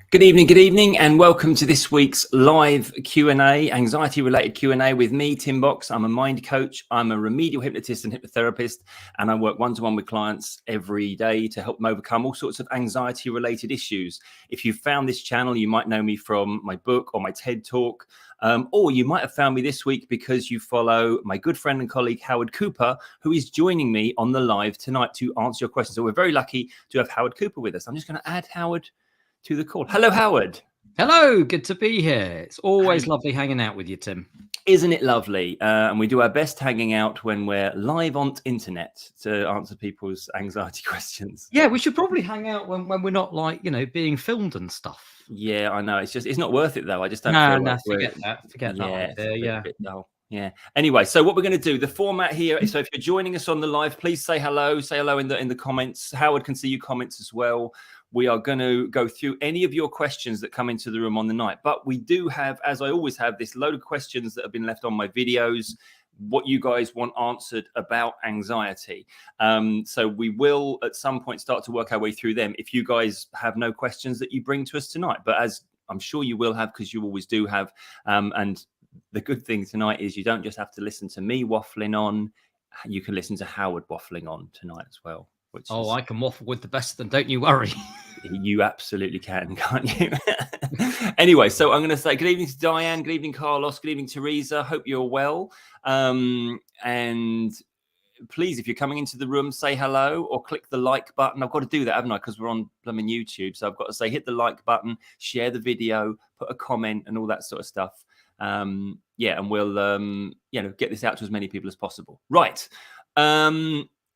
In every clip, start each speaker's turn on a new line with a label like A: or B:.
A: Good evening, and welcome to this week's live Q&A, anxiety-related Q&A with me, Tim Box. I'm a mind coach, I'm a remedial hypnotist and hypnotherapist, and I work one-to-one with clients every day to help them overcome all sorts of anxiety-related issues. If you found this channel, you might know me from my book or my TED Talk, or you might have found me this week because you follow my good friend and colleague, Howard Cooper, who is joining me on the live tonight to answer your questions. So we're very lucky to have Howard Cooper with us. I'm just going to add Howard to the call. Hello, Howard.
B: Hello, good to be here. It's always lovely hanging out with you, Tim.
A: Isn't it lovely? And we do our best hanging out when we're live on internet to answer people's anxiety questions.
B: Yeah, we should probably hang out when we're not being filmed and stuff.
A: Yeah, I know. It's not worth it though. I just don't
B: feel
A: like
B: that. Forget that idea.
A: Bit dull. Yeah. Anyway, so what we're going to do, the format here. So if you're joining us on the live, please say hello. Say hello in the comments. Howard can see your comments as well. We are going to go through any of your questions that come into the room on the night. But we do have, as I always have, this load of questions that have been left on my videos, what you guys want answered about anxiety. So we will at some point start to work our way through them if you guys have no questions that you bring to us tonight. But as I'm sure you will have, because you always do have. And the good thing tonight is you don't just have to listen to me waffling on. You can listen to Howard waffling on tonight as well.
B: I can waffle with the best of them, don't you worry.
A: You absolutely can, can't you? Anyway, so I'm going to say good evening to Diane, good evening, Carlos, good evening, Teresa. Hope you're well. And please, if you're coming into the room, say hello or click the like button. I've got to do that, haven't I? Because we're on YouTube. So I've got to say, hit the like button, share the video, put a comment and all that sort of stuff. Yeah, and we'll, get this out to as many people as possible. Right.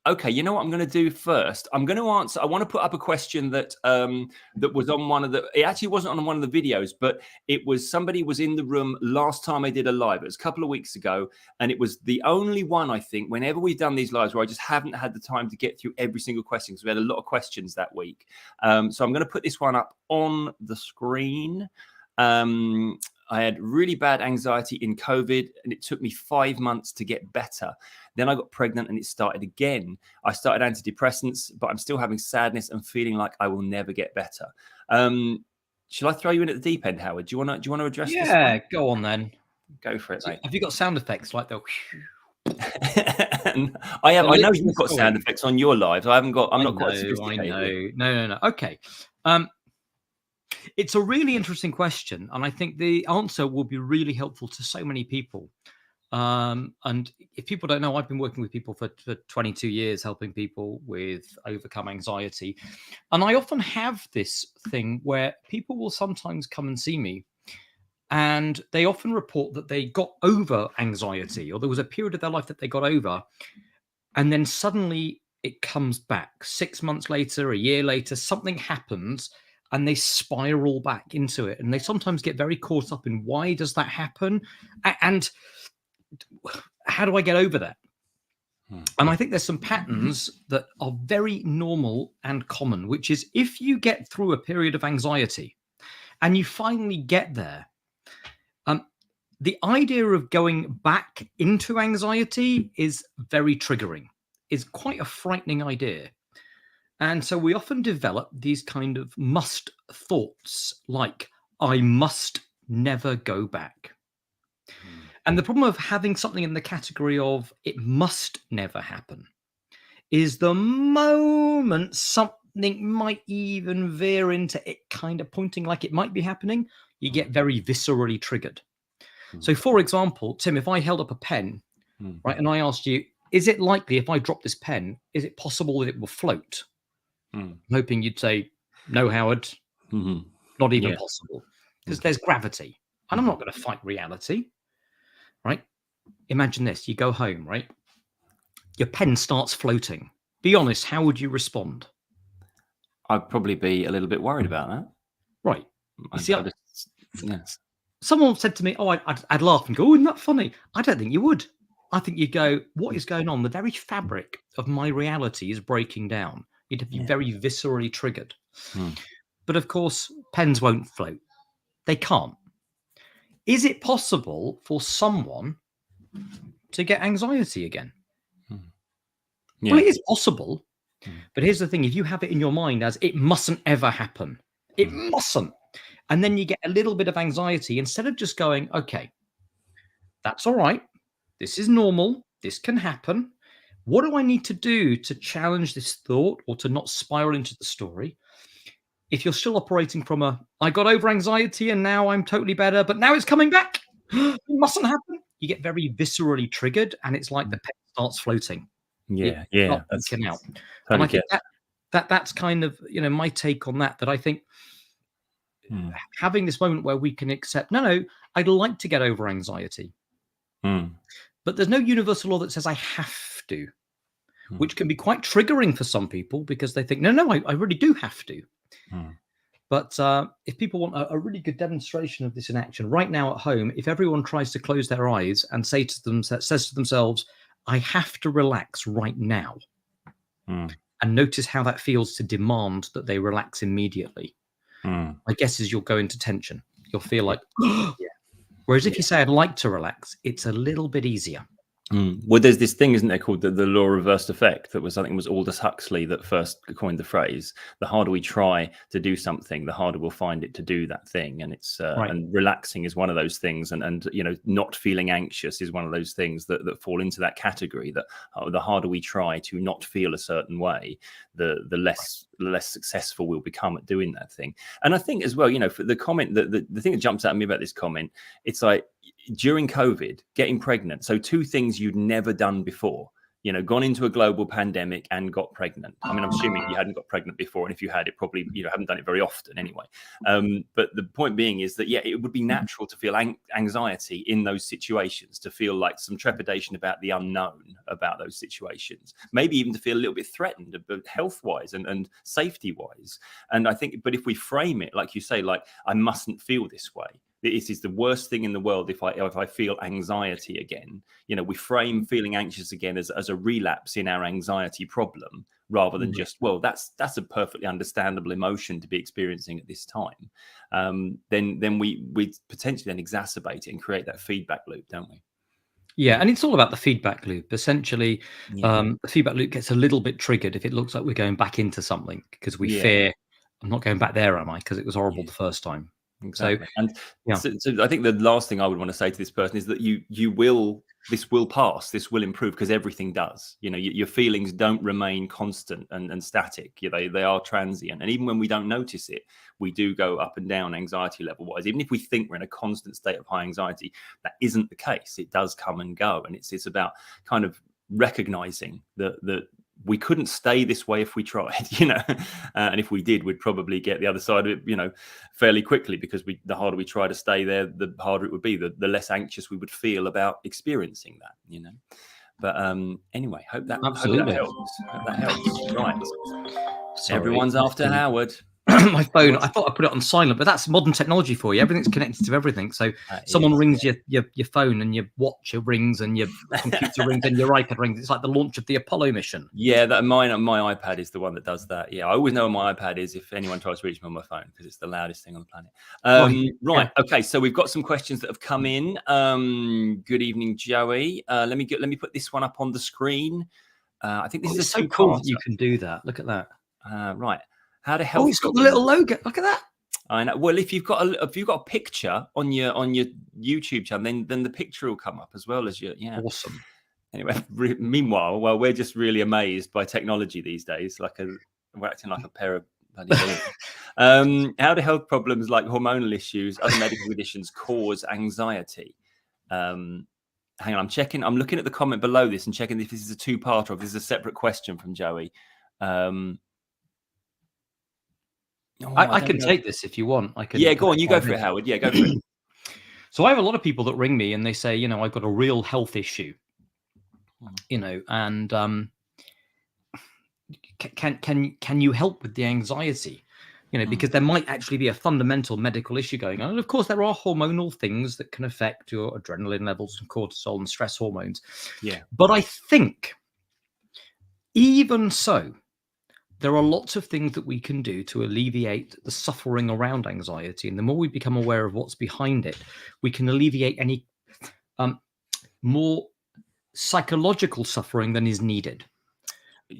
A: Okay, you know what I'm going to do first? I'm going to answer. I want to put up a question that that was on one of the. It actually wasn't on one of the videos, but it was somebody was in the room last time I did a live. It was a couple of weeks ago, and it was the only one I think. Whenever we've done these lives, where I just haven't had the time to get through every single question because we had a lot of questions that week. So I'm going to put this one up on the screen. I had really bad anxiety in COVID, and it took me 5 months to get better. Then I got pregnant and it started again. I started antidepressants, but I'm still having sadness and feeling like I will never get better. Shall I throw you in at the deep end, Howard? Do you want to address this?
B: Yeah, go on then.
A: Go for it, mate.
B: Have you got sound effects like the?
A: I have. I know you've got sound effects on your lives. I'm not quite sophisticated.
B: I know. No. Okay. It's a really interesting question, and I think the answer will be really helpful to so many people. And if people don't know, I've been working with people for 22 years, helping people with overcome anxiety. And I often have this thing where people will sometimes come and see me, and they often report that they got over anxiety, or there was a period of their life that they got over, and then suddenly it comes back 6 months later, a year later, something happens, and they spiral back into it. And they sometimes get very caught up in why does that happen? And how do I get over that? And I think there's some patterns that are very normal and common, which is if you get through a period of anxiety and you finally get there, the idea of going back into anxiety is very triggering, is quite a frightening idea. And so we often develop these kind of must thoughts, like, I must never go back. And the problem of having something in the category of it must never happen is the moment something might even veer into it kind of pointing like it might be happening, you get very viscerally triggered. So, for example, Tim, if I held up a pen, right, and I asked you, is it likely if I drop this pen, is it possible that it will float? I'm hoping you'd say, no, Howard, not even possible, because there's gravity. And I'm not going to fight reality, right? Imagine this. You go home, right? Your pen starts floating. Be honest, how would you respond?
A: I'd probably be a little bit worried about that.
B: Right. Someone said to me, I'd laugh and go, oh, isn't that funny? I don't think you would. I think you'd go, what is going on? The very fabric of my reality is breaking down. You'd be very viscerally triggered. But of course, pens won't float. They can't. Is it possible for someone to get anxiety again? Well, it is possible. But here's the thing. If you have it in your mind as it mustn't ever happen, it mustn't. And then you get a little bit of anxiety. Instead of just going, okay, that's all right. This is normal. This can happen. What do I need to do to challenge this thought or to not spiral into the story? If you're still operating from I got over anxiety and now I'm totally better, but now it's coming back. It mustn't happen. You get very viscerally triggered, and it's like the pen starts floating.
A: Yeah,
B: That's
A: totally
B: out. And I think
A: get.
B: that's kind of my take on that. That I think having this moment where we can accept, no, I'd like to get over anxiety, but there's no universal law that says I have to, which can be quite triggering for some people because they think, no, I really do have to. But if people want a really good demonstration of this in action right now at home, if everyone tries to close their eyes and says to themselves, I have to relax right now, and notice how that feels to demand that they relax immediately. My guess is you'll go into tension. You'll feel like, whereas if you say, I'd like to relax, it's a little bit easier.
A: Well, there's this thing, isn't there, called the law of reversed effect. That was, I think it was Aldous Huxley that first coined the phrase. The harder we try to do something, the harder we'll find it to do that thing. And it's and relaxing is one of those things. And not feeling anxious is one of those things that fall into that category. That the harder we try to not feel a certain way, the less successful we'll become at doing that thing. And I think as well, for the comment, the thing that jumps out at me about this comment, it's like, during COVID, getting pregnant. So two things you'd never done before, gone into a global pandemic and got pregnant. I mean, I'm assuming you hadn't got pregnant before. And if you had, it probably, haven't done it very often anyway. But the point being is that, it would be natural to feel anxiety in those situations, to feel like some trepidation about the unknown about those situations, maybe even to feel a little bit threatened, health wise and safety wise. And I think, but if we frame it, like you say, like, I mustn't feel this way. It is the worst thing in the world if I feel anxiety again. We frame feeling anxious again as a relapse in our anxiety problem, rather than just, well, that's a perfectly understandable emotion to be experiencing at this time. Then we potentially then exacerbate it and create that feedback loop, don't we?
B: Yeah, and it's all about the feedback loop. Essentially, the feedback loop gets a little bit triggered if it looks like we're going back into something because we fear, I'm not going back there, am I? Because it was horrible the first time.
A: Exactly. So I think the last thing I would want to say to this person is that this will pass, this will improve, because everything does. Your feelings don't remain constant and static. They are transient, and even when we don't notice it, we do go up and down anxiety level wise. Even if we think we're in a constant state of high anxiety, that isn't the case. It does come and go, and it's about kind of recognizing that we couldn't stay this way if we tried, and if we did, we'd probably get the other side of it, fairly quickly, because the harder we try to stay there, the harder it would be, the less anxious we would feel about experiencing that, But anyway, hope that helps. Hope that helps. Right. Sorry. Everyone's after Howard.
B: My phone, I thought I put it on silent, but that's modern technology for you. Everything's connected to everything. So someone rings your phone, and your watch rings, and your computer rings, and your iPad rings. It's like the launch of the Apollo mission.
A: Yeah, my iPad is the one that does that. Yeah, I always know where my iPad is if anyone tries to reach me on my phone, because it's the loudest thing on the planet. Right. Okay. So we've got some questions that have come in. Good evening, Joey. Let me put this one up on the screen. I think this is
B: so cool that you can do that. Look at that.
A: Right. How to help?
B: Oh, it's got the little logo. Look at that.
A: I know. Well, if you've got a picture on your YouTube channel, then the picture will come up as well as your. Yeah.
B: Awesome.
A: Anyway, meanwhile, we're just really amazed by technology these days. We're acting like a pair of bloody how do health problems like hormonal issues, other medical conditions cause anxiety? Hang on, I'm looking at the comment below this and checking if this is a two-parter or if this is a separate question from Joey.
B: I can take this if you want. I can.
A: Yeah, go on. You go for it, Howard. Yeah, go for it.
B: So I have a lot of people that ring me and they say, I've got a real health issue, and can you help with the anxiety? Because there might actually be a fundamental medical issue going on. And of course, there are hormonal things that can affect your adrenaline levels and cortisol and stress hormones.
A: Yeah.
B: But I think even so, there are lots of things that we can do to alleviate the suffering around anxiety. And the more we become aware of what's behind it, we can alleviate any more psychological suffering than is needed.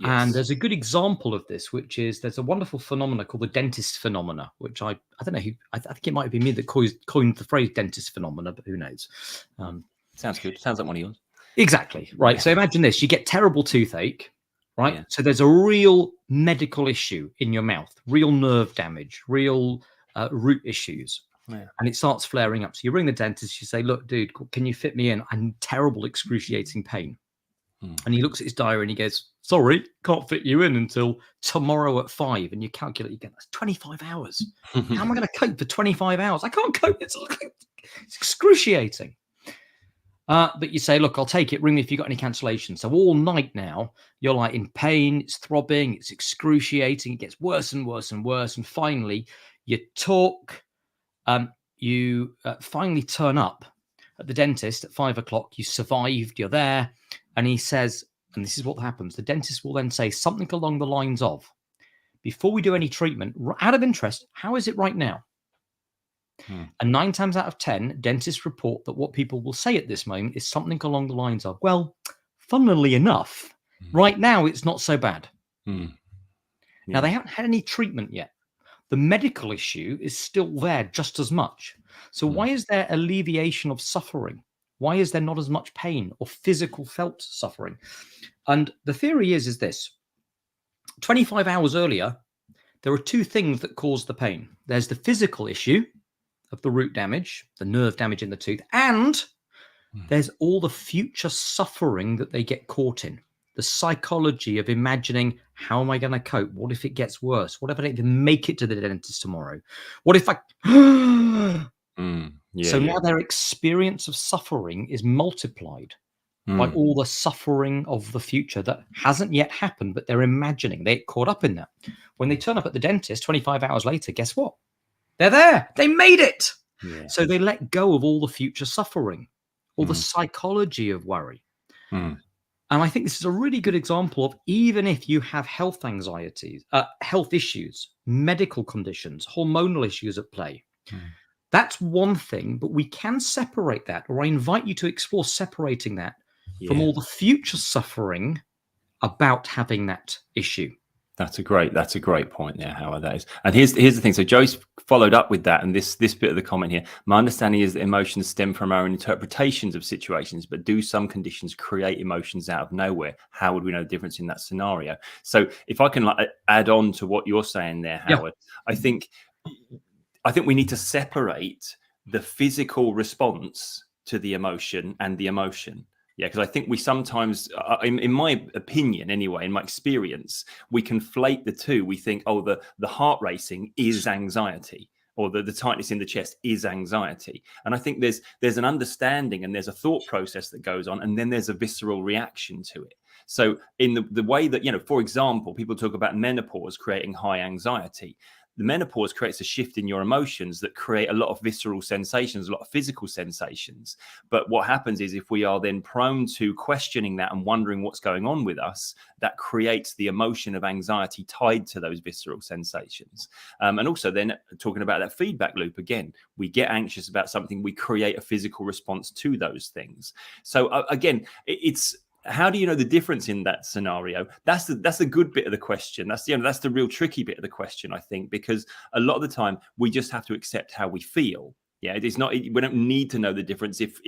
B: And
A: Yes.
B: there's a good example of this, which is there's a wonderful phenomena called the dentist phenomena, which I don't know who, I think it might have been me that coined the phrase dentist phenomena, but who knows?
A: Sounds good. Sounds like one of yours.
B: Exactly. Right. So imagine this, you get terrible toothache, right?
A: Yeah.
B: So there's a real medical issue in your mouth, real nerve damage, real root issues.
A: Yeah.
B: And it starts flaring up. So you ring the dentist, you say, look, dude, can you fit me in? I'm terrible, excruciating pain. And he looks at his diary and he goes, sorry, can't fit you in until tomorrow at 5. And you calculate, you go, that's 25 hours. How am I going to cope for 25 hours? I can't cope. It's excruciating. But you say, look, I'll take it. Ring me if you've got any cancellations. So all night now, you're like in pain. It's throbbing. It's excruciating. It gets worse and worse and worse. And finally, you talk. You finally turn up at the dentist at 5 o'clock. You survived. You're there. And he says, and this is what happens. The dentist will then say something along the lines of, before we do any treatment, out of interest, how is it right now? And 9 times out of 10, dentists report that what people will say at this moment is something along the lines of, well, funnily enough, right now it's not so bad.
A: Yeah.
B: Now, they haven't had any treatment yet. The medical issue is still there just as much. So why is there alleviation of suffering? Why is there not as much pain or physical felt suffering? And the theory is this. 25 hours earlier, there are 2 things that cause the pain. There's the physical issue of the root damage, the nerve damage in the tooth, and there's all the future suffering that they get caught in. The psychology of imagining, how am I going to cope? What if it gets worse? What if I don't even make it to the dentist tomorrow? What if I... So now their experience of suffering is multiplied by all the suffering of the future that hasn't yet happened, but they're imagining. They get caught up in that. When they turn up at the dentist 25 hours later, guess what? They're there. They made it. Yeah. So they let go of all the future suffering, all the psychology of worry. And I think this is a really good example of, even if you have health anxieties, health issues, medical conditions, hormonal issues at play, that's one thing, but we can separate that, or I invite you to explore separating that from all the future suffering about having that issue.
A: That's a great point there, Howard. That is. And here's the thing. So Joe's followed up with that, and this bit of the comment here. My understanding is that emotions stem from our own interpretations of situations, but do some conditions create emotions out of nowhere? How would we know the difference in that scenario? So if I can add on to what you're saying there, Howard, I think we need to separate the physical response to the emotion and the emotion. Yeah, because I think we sometimes, in my opinion anyway, in my experience, we conflate the two. We think, oh, the heart racing is anxiety, or the tightness in the chest is anxiety. And I think there's an understanding and there's a thought process that goes on, and then there's a visceral reaction to it. So in the way that, for example, people talk about menopause creating high anxiety. The menopause creates a shift in your emotions that create a lot of visceral sensations, a lot of physical sensations. But what happens is, if we are then prone to questioning that and wondering what's going on with us, that creates the emotion of anxiety tied to those visceral sensations. And also then talking about that feedback loop again, we get anxious about something, we create a physical response to those things. So again, it's, how do you know the difference in that scenario? That's the good bit of the question. That's the real tricky bit of the question, I think, because a lot of the time we just have to accept how we feel. Yeah, it is not. We don't need to know the difference. If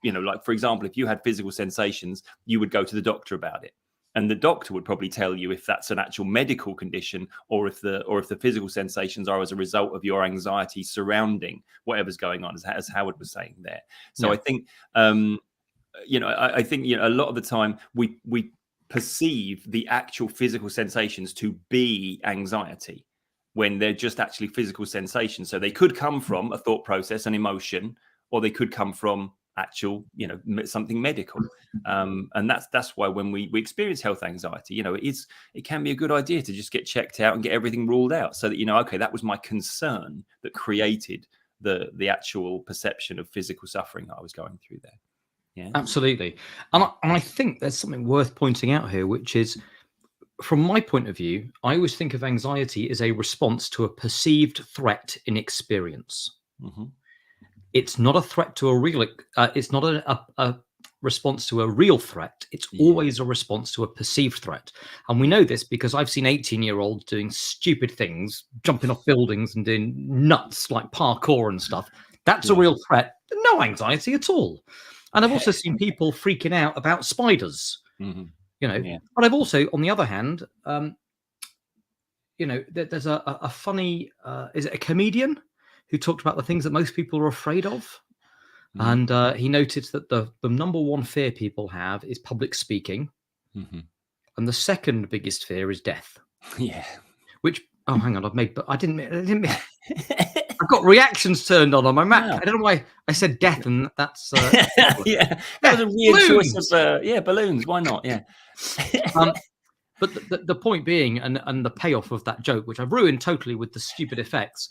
A: like for example, if you had physical sensations, you would go to the doctor about it, and the doctor would probably tell you if that's an actual medical condition, or if the physical sensations are as a result of your anxiety surrounding whatever's going on, as Howard was saying there. So I think. I think a lot of the time we perceive the actual physical sensations to be anxiety when they're just actually physical sensations. So they could come from a thought process, an emotion, or they could come from actual, something medical. And that's why when we experience health anxiety, it can be a good idea to just get checked out and get everything ruled out, so that okay, that was my concern that created the actual perception of physical suffering that I was going through there. Yeah,
B: absolutely. And I think there's something worth pointing out here, which is, from my point of view, I always think of anxiety as a response to a perceived threat in experience. It's not a threat to a real. It's not response to a real threat. It's always a response to a perceived threat. And we know this because I've seen 18-year-olds doing stupid things, jumping off buildings and doing nuts like parkour and stuff. That's a real threat. No anxiety at all. And I've also seen people freaking out about spiders, you know. But I've also, on the other hand, you know, there's a funny, is it a comedian who talked about the things that most people are afraid of? And he noted that the number one fear people have is public speaking. And the second biggest fear is death.
A: Yeah.
B: Which, oh, hang on, I didn't I've got reactions turned on my Mac. I don't know why I said death, and that's
A: that was a weird choice of balloons. Why not? Yeah.
B: But the point being, and the payoff of that joke, which I've ruined totally with the stupid effects,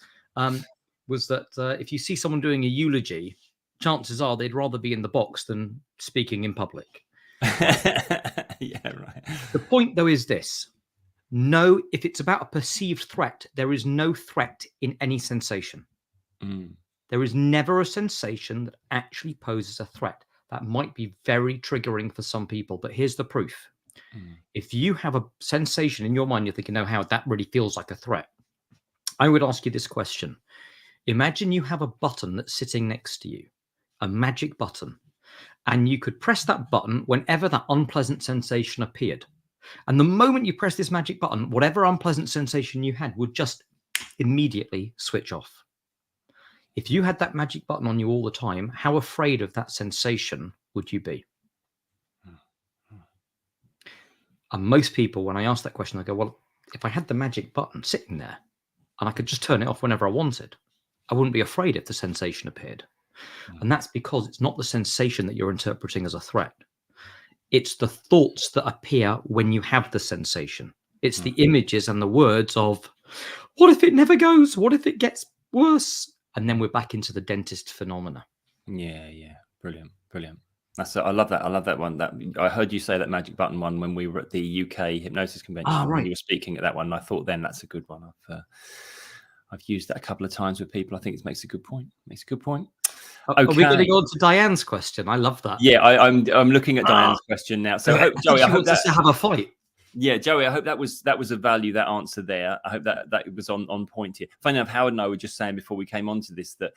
B: was that if you see someone doing a eulogy, chances are they'd rather be in the box than speaking in public.
A: Yeah, right.
B: The point, though, is this. No, if it's about a perceived threat, there is no threat in any sensation. There is never a sensation that actually poses a threat. That might be very triggering for some people, but here's the proof. If you have a sensation in your mind, you're thinking, no, Howard, that really feels like a threat. I would ask you this question. Imagine you have a button that's sitting next to you, a magic button, and you could press that button whenever that unpleasant sensation appeared. And the moment you press this magic button, whatever unpleasant sensation you had would just immediately switch off. If you had that magic button on you all the time, how afraid of that sensation would you be? And most people, when I ask that question, I go, well, if I had the magic button sitting there and I could just turn it off whenever I wanted, I wouldn't be afraid if the sensation appeared. And that's because it's not the sensation that you're interpreting as a threat. It's the thoughts that appear when you have the sensation. It's the images and the words of, what if it never goes? What if it gets worse? And then we're back into the dentist phenomena.
A: Yeah. Brilliant. I love that. I love that one. That I heard you say that magic button one when we were at the UK hypnosis convention.
B: Right.
A: When you were speaking at that one. I thought then that's a good one. I've used that a couple of times with people. I think it makes a good point. Okay.
B: Are we going to go on to Diane's question? I love that.
A: Yeah, I'm looking at Diane's question now. So Joey, I hope
B: that to have a fight.
A: Yeah, Joey, I hope that was a value, that answer there. I hope that it was on point here. Funny enough, Howard and I were just saying before we came onto this that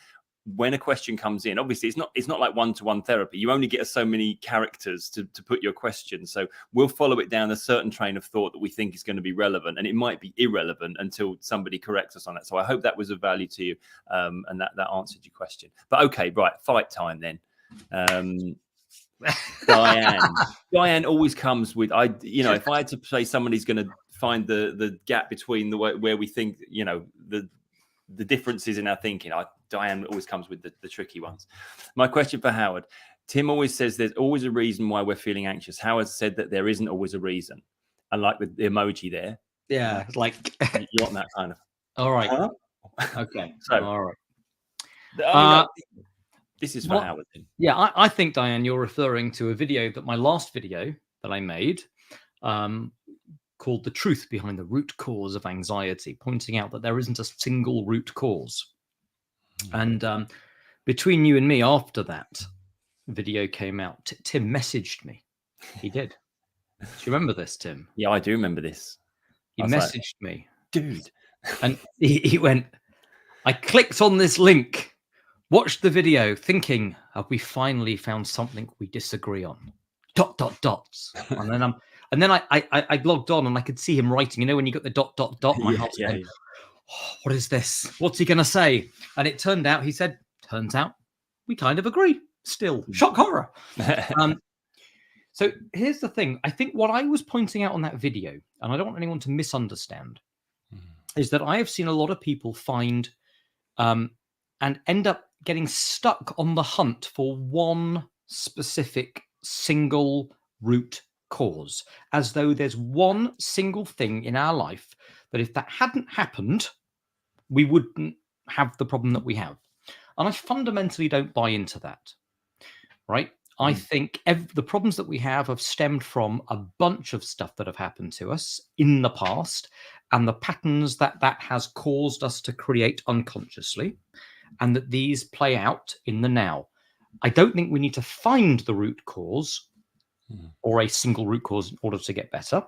A: when a question comes in, obviously it's not like one-to-one therapy. You only get so many characters to put your question. So we'll follow it down a certain train of thought that we think is going to be relevant, and it might be irrelevant until somebody corrects us on that. So I hope that was of value to you, and that answered your question. But okay, right, fight time then. Diane always comes with, if I had to say somebody's going to find the gap between where we think, the differences in our thinking, Diane always comes with the tricky ones. My question for Howard: Tim always says there's always a reason why we're feeling anxious. Howard said that there isn't always a reason. I like the emoji there.
B: Yeah, like
A: you want that kind of.
B: All right.
A: Huh?
B: Okay.
A: So
B: all right.
A: This is for Howard. Then.
B: Yeah, I think, Diane, you're referring to a video my last video that I made, called "The Truth Behind the Root Cause of Anxiety," pointing out that there isn't a single root cause. And between you and me, after that video came out, Tim messaged me. He did. Do you remember this, Tim?
A: Yeah, I do remember this.
B: He messaged me.
A: Dude.
B: And he went, I clicked on this link, watched the video, thinking, have we finally found something we disagree on? ... And then I logged on and I could see him writing. When you got the ... my heart's going, oh, what is this? What's he going to say? And it turned out, he said, turns out we kind of agree still. Shock horror. So here's the thing. I think what I was pointing out on that video, and I don't want anyone to misunderstand, is that I have seen a lot of people find and end up getting stuck on the hunt for one specific single root cause, as though there's one single thing in our life that if that hadn't happened, we wouldn't have the problem that we have. And I fundamentally don't buy into that, right? I think the problems that we have stemmed from a bunch of stuff that have happened to us in the past and the patterns that has caused us to create unconsciously, and that these play out in the now. I don't think we need to find the root cause
A: Mm.
B: or a single root cause in order to get better,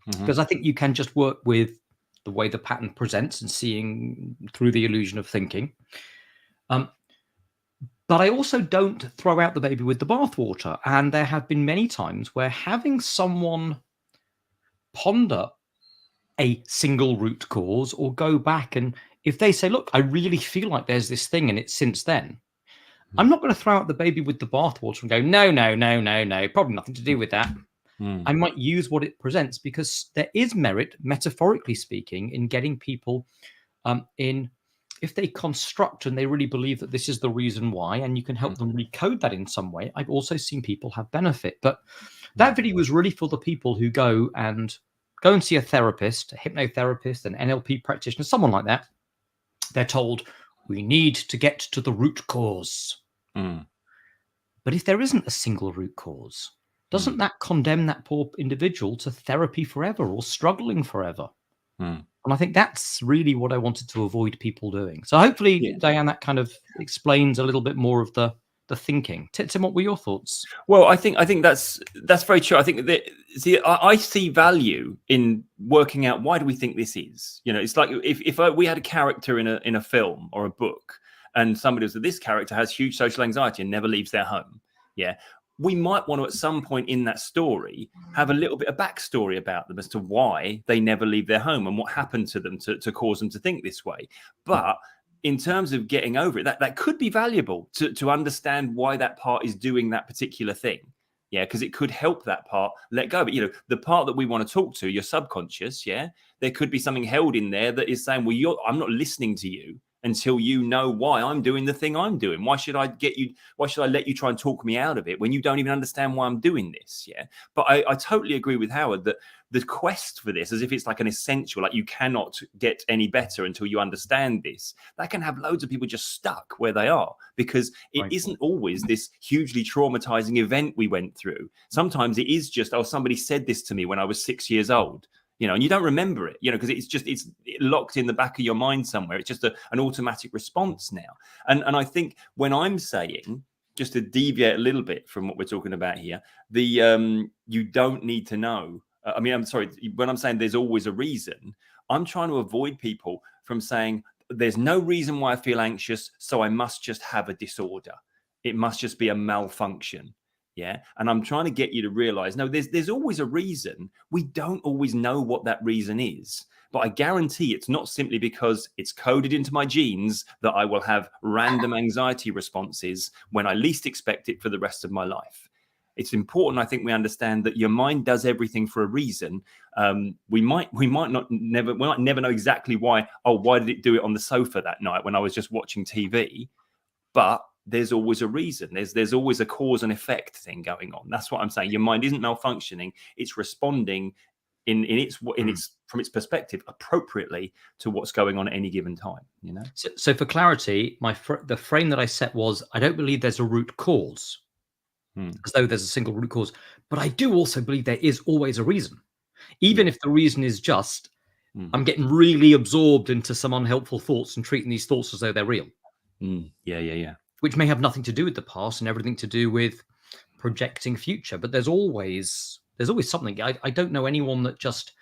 A: Mm-hmm.
B: because I think you can just work with the way the pattern presents and seeing through the illusion of thinking. But I also don't throw out the baby with the bathwater. And there have been many times where having someone ponder a single root cause or go back, and if they say, look, I really feel like there's this thing and it's since then, I'm not going to throw out the baby with the bathwater and go, no, probably nothing to do with that.
A: Mm.
B: I might use what it presents, because there is merit, metaphorically speaking, in getting people in, if they construct and they really believe that this is the reason why, and you can help them recode that in some way. I've also seen people have benefit. But that video was really for the people who go and see a therapist, a hypnotherapist, an NLP practitioner, someone like that. They're told, we need to get to the root cause.
A: Mm.
B: But if there isn't a single root cause, doesn't that condemn that poor individual to therapy forever or struggling forever?
A: Mm.
B: And I think that's really what I wanted to avoid people doing. So hopefully,
A: Yeah.
B: Diane, that kind of explains a little bit more of the thinking. Tim, what were your thoughts?
A: Well, I think that's very true. I think that, see, I see value in working out, why do we think this is? You know, it's like if we had a character in a film or a book, and somebody was, this character has huge social anxiety and never leaves their home. Yeah, we might want to, at some point in that story, have a little bit of backstory about them as to why they never leave their home and what happened to them to cause them to think this way. But in terms of getting over it, that could be valuable to understand why that part is doing that particular thing. Yeah, because it could help that part let go. But, you know, the part that we want to talk to, your subconscious, yeah, there could be something held in there that is saying, well, I'm not listening to you until you know why I'm doing the thing I'm doing. Why should I let you try and talk me out of it when you don't even understand why I'm doing this? Yeah. But I totally agree with Howard that the quest for this, as if it's like an essential, like you cannot get any better until you understand this, that can have loads of people just stuck where they are, because it isn't always this hugely traumatizing event we went through. Sometimes it is just, oh, somebody said this to me when I was 6 years old. You know, and you don't remember it, you know, because it's locked in the back of your mind somewhere. It's just an automatic response now. And I think when I'm saying, just to deviate a little bit from what we're talking about here, you don't need to know. I mean, I'm sorry, when I'm saying there's always a reason, I'm trying to avoid people from saying there's no reason why I feel anxious, so I must just have a disorder. It must just be a malfunction. Yeah. And I'm trying to get you to realize, no, there's always a reason. We don't always know what that reason is, but I guarantee it's not simply because it's coded into my genes that I will have random anxiety responses when I least expect it for the rest of my life. It's important, I think, we understand that your mind does everything for a reason. We might never know exactly why. Oh, why did it do it on the sofa that night when I was just watching TV? But there's always a reason. There's always a cause and effect thing going on. That's what I'm saying. Your mind isn't malfunctioning. It's responding in its from its perspective appropriately to what's going on at any given time. You know.
B: So for clarity, the frame that I set was, I don't believe there's a root cause, as though there's a single root cause, but I do also believe there is always a reason, even if the reason is just I'm getting really absorbed into some unhelpful thoughts and treating these thoughts as though they're real.
A: Yeah.
B: Which may have nothing to do with the past and everything to do with projecting future. But there's always something. I don't know anyone that just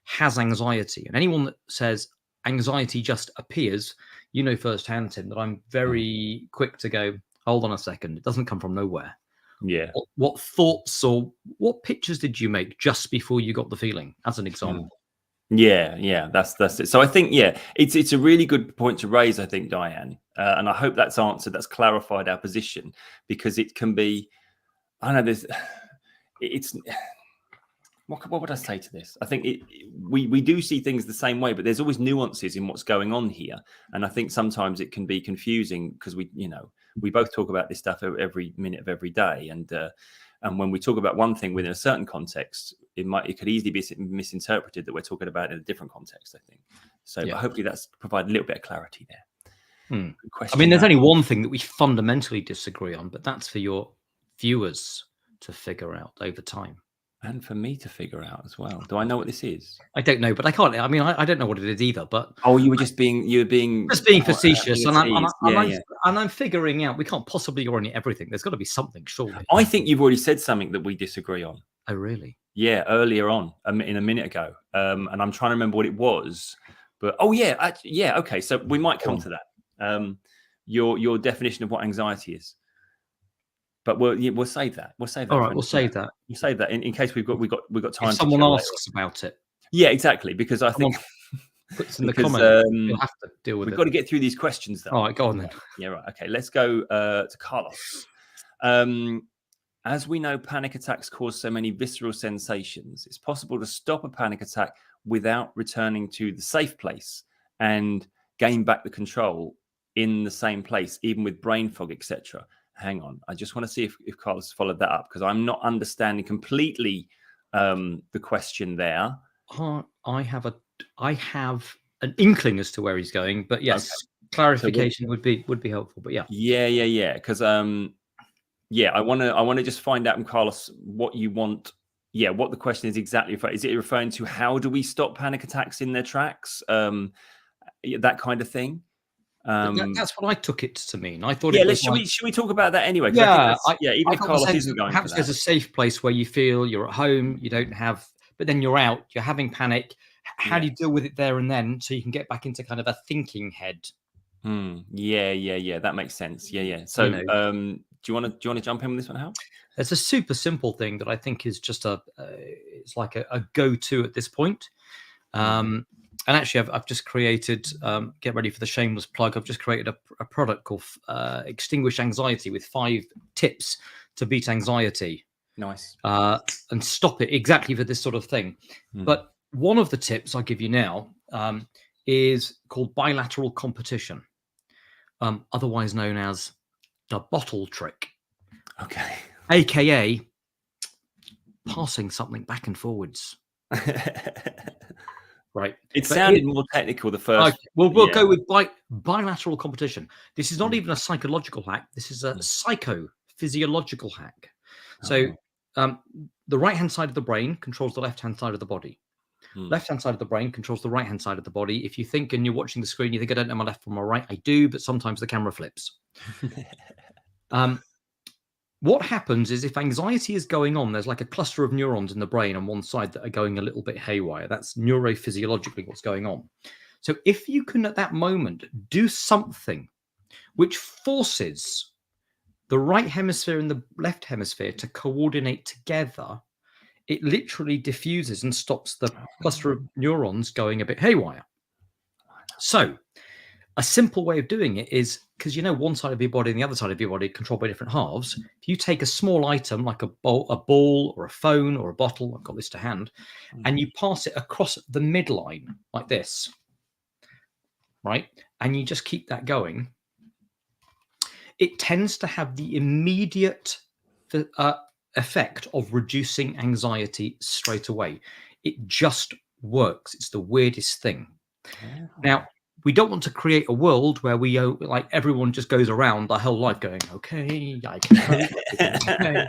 B: has anxiety, and anyone that says anxiety just appears, you know firsthand, Tim, that I'm very quick to go, hold on a second, it doesn't come from nowhere.
A: Yeah.
B: What thoughts or what pictures did you make just before you got the feeling, as an example?
A: Yeah, that's it. So I think, yeah, it's a really good point to raise, I think, Diane, and I hope that's answered, that's clarified our position, because it can be, I know it's what would I say to this? I think we do see things the same way, but there's always nuances in what's going on here, and I think sometimes it can be confusing because we both talk about this stuff every minute of every day, and when we talk about one thing within a certain context, it could easily be misinterpreted that we're talking about in a different context, I think. So but hopefully that's provided a little bit of clarity there. Good question.
B: I mean, there's only one thing that we fundamentally disagree on, but that's for your viewers to figure out over time.
A: And for me to figure out as well. Do I know what this is?
B: I don't know, but I can't. I mean, I don't know what it is either. But
A: Oh, you were being
B: just being
A: having
B: facetious,
A: a
B: and
A: tease. Yeah, yeah.
B: I'm figuring out. We can't possibly go on everything. There's got to be something, surely.
A: I think you've already said something that we disagree on.
B: Oh, really?
A: Yeah, earlier on, in a minute ago, and I'm trying to remember what it was. But yeah, okay. So we might come to that. Your definition of what anxiety is. But we'll save that. We'll save that.
B: All right, we'll save that.
A: We'll save that in case we've got time.
B: If someone asks about it,
A: yeah, exactly. Because I think
B: puts in the comments, you'll have to deal with it.
A: We've got to get through these questions, though.
B: All right, go on then.
A: Yeah, right. Okay, let's go to Carlos. As we know, panic attacks cause so many visceral sensations. It's possible to stop a panic attack without returning to the safe place and gain back the control in the same place, even with brain fog, etc. Hang on. I just want to see if Carlos followed that up, because I'm not understanding completely the question there.
B: I have an inkling as to where he's going, but yes, clarification would be helpful. But
A: yeah. Because I want to just find out from Carlos what you want. Yeah, what the question is exactly. Is it referring to how do we stop panic attacks in their tracks? That kind of thing.
B: That's what I took it to mean. I thought.
A: Yeah, should we talk about that anyway?
B: Yeah,
A: even if Carlos isn't going,
B: perhaps there's a safe place where you feel you're at home, you don't have, but then you're out, you're having panic. How do you deal with it there and then, so you can get back into kind of a thinking head?
A: Yeah. That makes sense. Yeah. So, do you want to jump in with this one, Hal?
B: It's a super simple thing that I think is just it's like a go-to at this point. And actually, I've just created, get ready for the shameless plug, I've just created a product called Extinguish Anxiety, with 5 tips to beat anxiety.
A: Nice.
B: And stop it, exactly for this sort of thing. But one of the tips I'll give you now is called bilateral competition, otherwise known as the bottle trick.
A: Okay.
B: AKA passing something back and forwards. Right.
A: It sounded more technical the first.
B: We'll go with bilateral competition. This is not even a psychological hack. This is a psychophysiological hack. So the right-hand side of the brain controls the left-hand side of the body. Left-hand side of the brain controls the right-hand side of the body. If you think and you're watching the screen, you think, I don't know my left from my right. I do, but sometimes the camera flips. What happens is, if anxiety is going on, there's like a cluster of neurons in the brain on one side that are going a little bit haywire. That's neurophysiologically what's going on. So if you can, at that moment, do something which forces the right hemisphere and the left hemisphere to coordinate together, it literally diffuses and stops the cluster of neurons going a bit haywire. So a simple way of doing it is, because one side of your body and the other side of your body are controlled by different halves. If you take a small item like a ball or a phone or a bottle, I've got this to hand, and you pass it across the midline like this, right? And you just keep that going, it tends to have the immediate effect of reducing anxiety straight away. It just works. It's the weirdest thing. Now, we don't want to create a world where we like everyone just goes around their whole life going, okay, I can cope. Okay.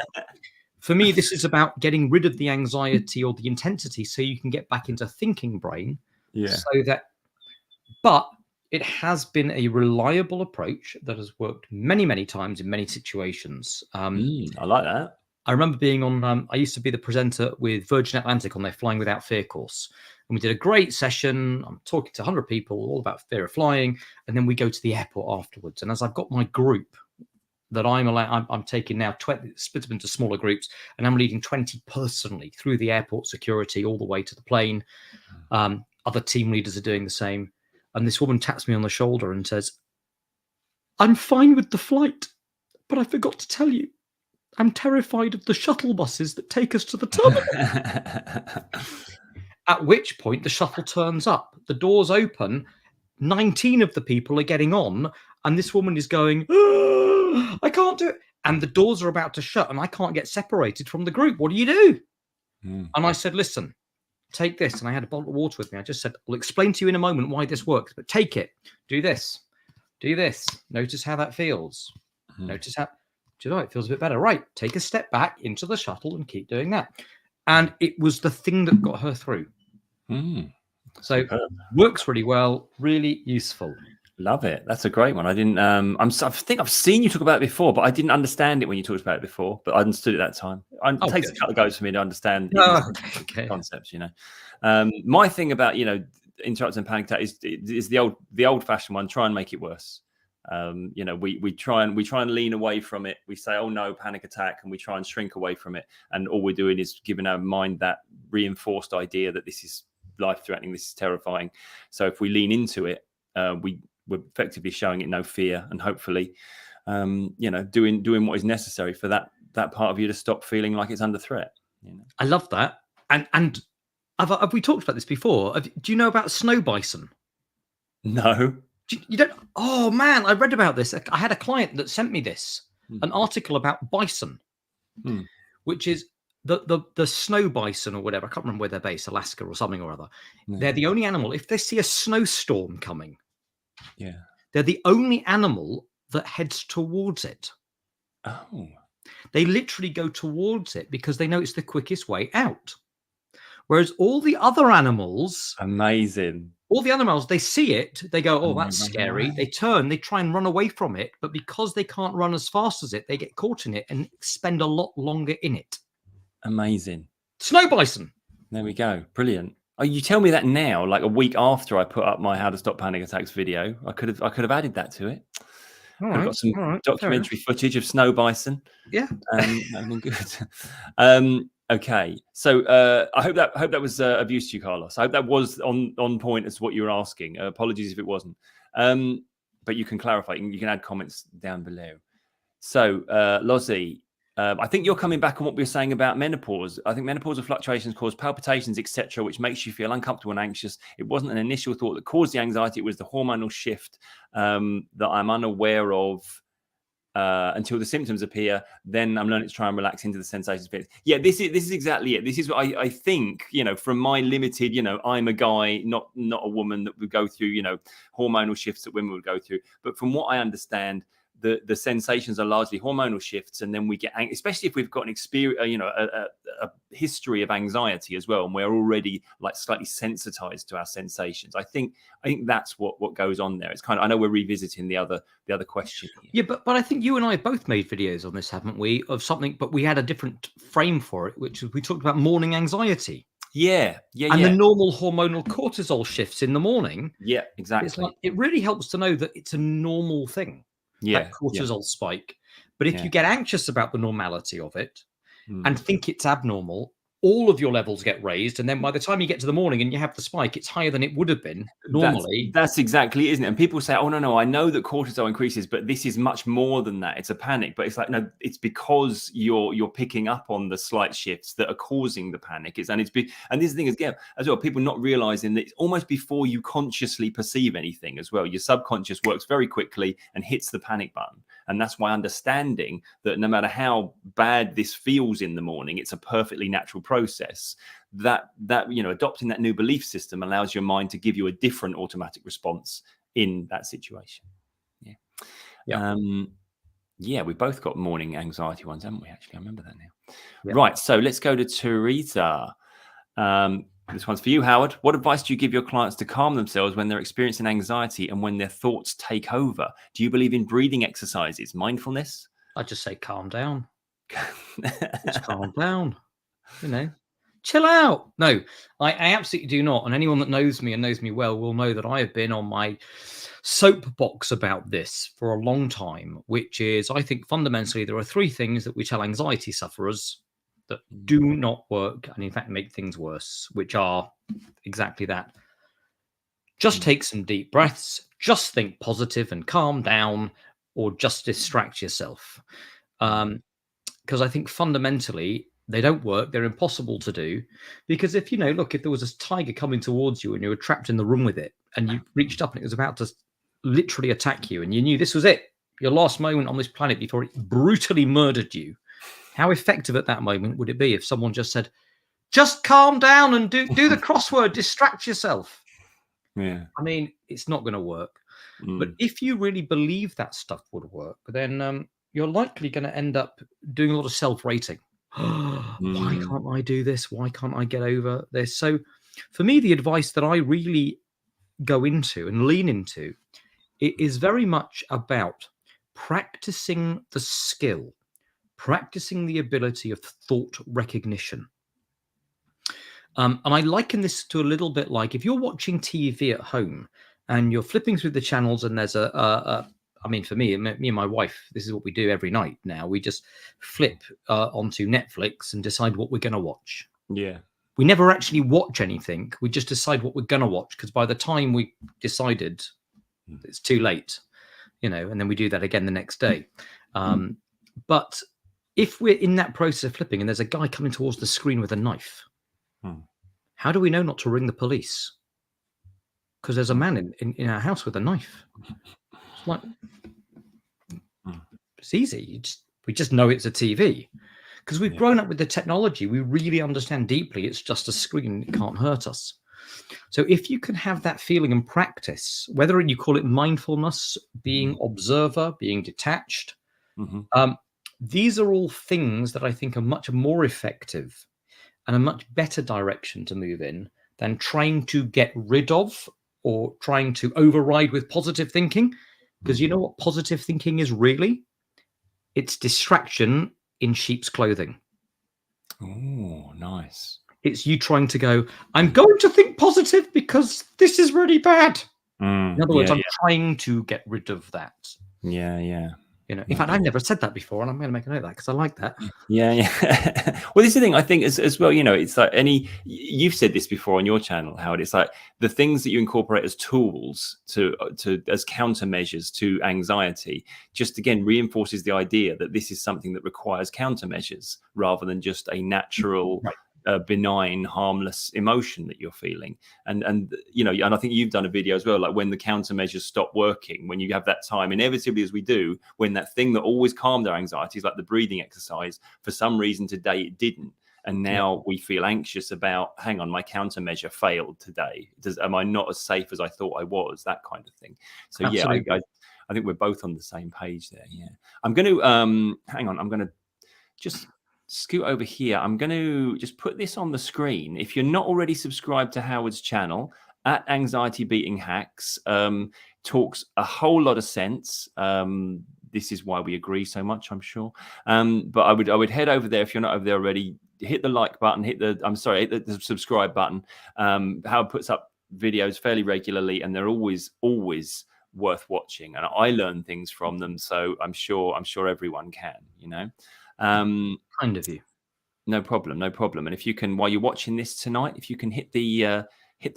B: For me, this is about getting rid of the anxiety or the intensity so you can get back into thinking brain. But it has been a reliable approach that has worked many, many times in many situations.
A: I like that.
B: I remember being on, I used to be the presenter with Virgin Atlantic on their Flying Without Fear course. And we did a great session. I'm talking to 100 people all about fear of flying. And then we go to the airport afterwards. And as I've got my group that I'm taking now, 20, split them into smaller groups, and I'm leading 20 personally through the airport security all the way to the plane. Other team leaders are doing the same. And this woman taps me on the shoulder and says, I'm fine with the flight, but I forgot to tell you, I'm terrified of the shuttle buses that take us to the terminal. At which point the shuttle turns up, the doors open, 19 of the people are getting on, and this woman is going, oh, I can't do it. And the doors are about to shut, and I can't get separated from the group. What do you do? And I said, listen, take this. And I had a bottle of water with me. I just said, I'll explain to you in a moment why this works, but take it. Do this. Do this. Notice how that feels. Notice how... Do you know, it feels a bit better. Right. Take a step back into the shuttle and keep doing that. And it was the thing that got her through. So
A: Superb.
B: works really well, really useful.
A: Love it. That's a great one. I didn't. I think I've seen you talk about it before, but I didn't understand it when you talked about it before. But I understood it that time. It takes a couple of goes for me to understand concepts. You know, my thing about interrupts and panic attack is the old fashioned one. Try and make it worse. You know, we try and lean away from it. We say, oh no, panic attack, and we try and shrink away from it. And all we're doing is giving our mind that reinforced idea that this is life threatening, this is terrifying. So if we lean into it, we're effectively showing it no fear, and hopefully, doing what is necessary for that part of you to stop feeling like it's under threat. You know?
B: I love that. And have we talked about this before? Do you know about snow bison?
A: No.
B: You don't? Oh man, I read about this. I had a client that sent me this, an article about bison, which is the snow bison or whatever. I can't remember where they're based, Alaska or something or other. They're the only animal. If they see a snowstorm coming, they're the only animal that heads towards it.
A: Oh.
B: They literally go towards it because they know it's the quickest way out. Whereas all the other animals,
A: amazing.
B: All the animals, they see it, they go, oh, that's scary. They turn, they try and run away from it. But because they can't run as fast as it, they get caught in it and spend a lot longer in it.
A: Amazing.
B: Snow bison.
A: There we go. Brilliant. Oh, you tell me that now, like a week after I put up my How to Stop Panic Attacks video. I could have added that to it. I've got some documentary footage of snow bison.
B: Yeah.
A: That'd been good. Okay. So I hope that was of use to you, Carlos. I hope that was on point as to what you were asking. Apologies if it wasn't. But you can clarify. You can add comments down below. So Lozzie, I think you're coming back on what we were saying about menopause. I think menopausal fluctuations cause palpitations, etc., which makes you feel uncomfortable and anxious. It wasn't an initial thought that caused the anxiety. It was the hormonal shift that I'm unaware of until the symptoms appear. Then I'm learning to try and relax into the sensations. Yeah, this is exactly it. This is what I think, from my limited, I'm a guy, not a woman, that would go through, hormonal shifts that women would go through. But from what I understand, the sensations are largely hormonal shifts, and then we get, especially if we've got an experience, a history of anxiety as well, and we're already like slightly sensitized to our sensations. I think that's what goes on there. It's kind of, I know we're revisiting the other question here. Yeah,
B: but I think you and I both made videos on this, haven't we? Of something, but we had a different frame for it, which we talked about morning anxiety.
A: Yeah.
B: And the normal hormonal cortisol shifts in the morning.
A: Yeah, exactly.
B: It's like, it really helps to know that it's a normal thing. That cortisol spike. But if you get anxious about the normality of it and think it's abnormal, all of your levels get raised, and then by the time you get to the morning and you have the spike, it's higher than it would have been normally.
A: That's exactly, isn't it? And people say, oh no, I know that cortisol increases, but this is much more than that. It's a panic. But it's like, no, it's because you're picking up on the slight shifts that are causing the panic. And this is the thing as well, people not realizing that it's almost before you consciously perceive anything as well. Your subconscious works very quickly and hits the panic button. And that's why understanding that no matter how bad this feels in the morning, it's a perfectly natural process. That adopting that new belief system allows your mind to give you a different automatic response in that situation. We've both got morning anxiety ones, haven't we? Actually, I remember that now. Right, so let's go to Teresa. This one's for you, Howard. What advice do you give your clients to calm themselves when they're experiencing anxiety and when their thoughts take over? Do you believe in breathing exercises, mindfulness?
B: I just say calm down. Just calm down. Chill out. No, I absolutely do not. And anyone that knows me and knows me well will know that I have been on my soapbox about this for a long time, which is, I think fundamentally there are three things that we tell anxiety sufferers that do not work and in fact make things worse, which are exactly that. Just take some deep breaths, just think positive and calm down, or just distract yourself. Because I think fundamentally they don't work. They're impossible to do, because if there was a tiger coming towards you and you were trapped in the room with it and you reached up and it was about to literally attack you and you knew this was it, your last moment on this planet before it brutally murdered you, how effective at that moment would it be if someone just said, just calm down and do the crossword, distract yourself?
A: Yeah.
B: I mean, it's not going to work. But if you really believe that stuff would work, then you're likely going to end up doing a lot of self-rating. Why can't I do this? Why can't I get over this? So for me, the advice that I really go into and lean into, it is very much about practicing the skill, practicing the ability of thought recognition. And I liken this to a little bit like if you're watching TV at home and you're flipping through the channels and there's I mean, for me and my wife, this is what we do every night now. We just flip onto Netflix and decide what we're going to watch.
A: Yeah.
B: We never actually watch anything. We just decide what we're going to watch, because by the time we decided, it's too late, and then we do that again the next day. But if we're in that process of flipping and there's a guy coming towards the screen with a knife, how do we know not to ring the police? Because there's a man in our house with a knife. It's like, it's easy. We just know it's a TV. Because we've grown up with the technology. We really understand deeply it's just a screen. It can't hurt us. So if you can have that feeling and practice, whether you call it mindfulness, being observer, being detached, these are all things that I think are much more effective and a much better direction to move in than trying to get rid of or trying to override with positive thinking. Because you know what positive thinking is really? It's distraction in sheep's clothing.
A: Oh, nice.
B: It's you trying to go, I'm going to think positive because this is really bad. In other words, I'm trying to get rid of that.
A: Yeah.
B: In fact, I've never said that before, and I'm going to make a note of that because I like that.
A: Yeah. Well, this is the thing I think as well, it's like you've said this before on your channel, Howard. It's like the things that you incorporate as tools as countermeasures to anxiety, just again reinforces the idea that this is something that requires countermeasures rather than just a natural, benign, harmless emotion that you're feeling. And I think you've done a video as well, like when the countermeasures stop working, when you have that time, inevitably as we do, when that thing that always calmed our anxieties, like the breathing exercise, for some reason today it didn't. And now we feel anxious about, hang on, my countermeasure failed today. Am I not as safe as I thought I was? That kind of thing. So
B: Absolutely.
A: I think we're both on the same page there. Yeah. I'm going to, hang on, I'm going to just scoot over here. I'm going to just put this on the screen. If you're not already subscribed to Howard's channel, at Anxiety Beating Hacks, talks a whole lot of sense. This is why we agree so much, I'm sure. But I would head over there if you're not over there already. Hit the like button. Hit the subscribe button. Howard puts up videos fairly regularly, and they're always worth watching. And I learn things from them, so I'm sure everyone can.
B: Kind of you.
A: No problem. And if you can, while you're watching this tonight, if you can hit the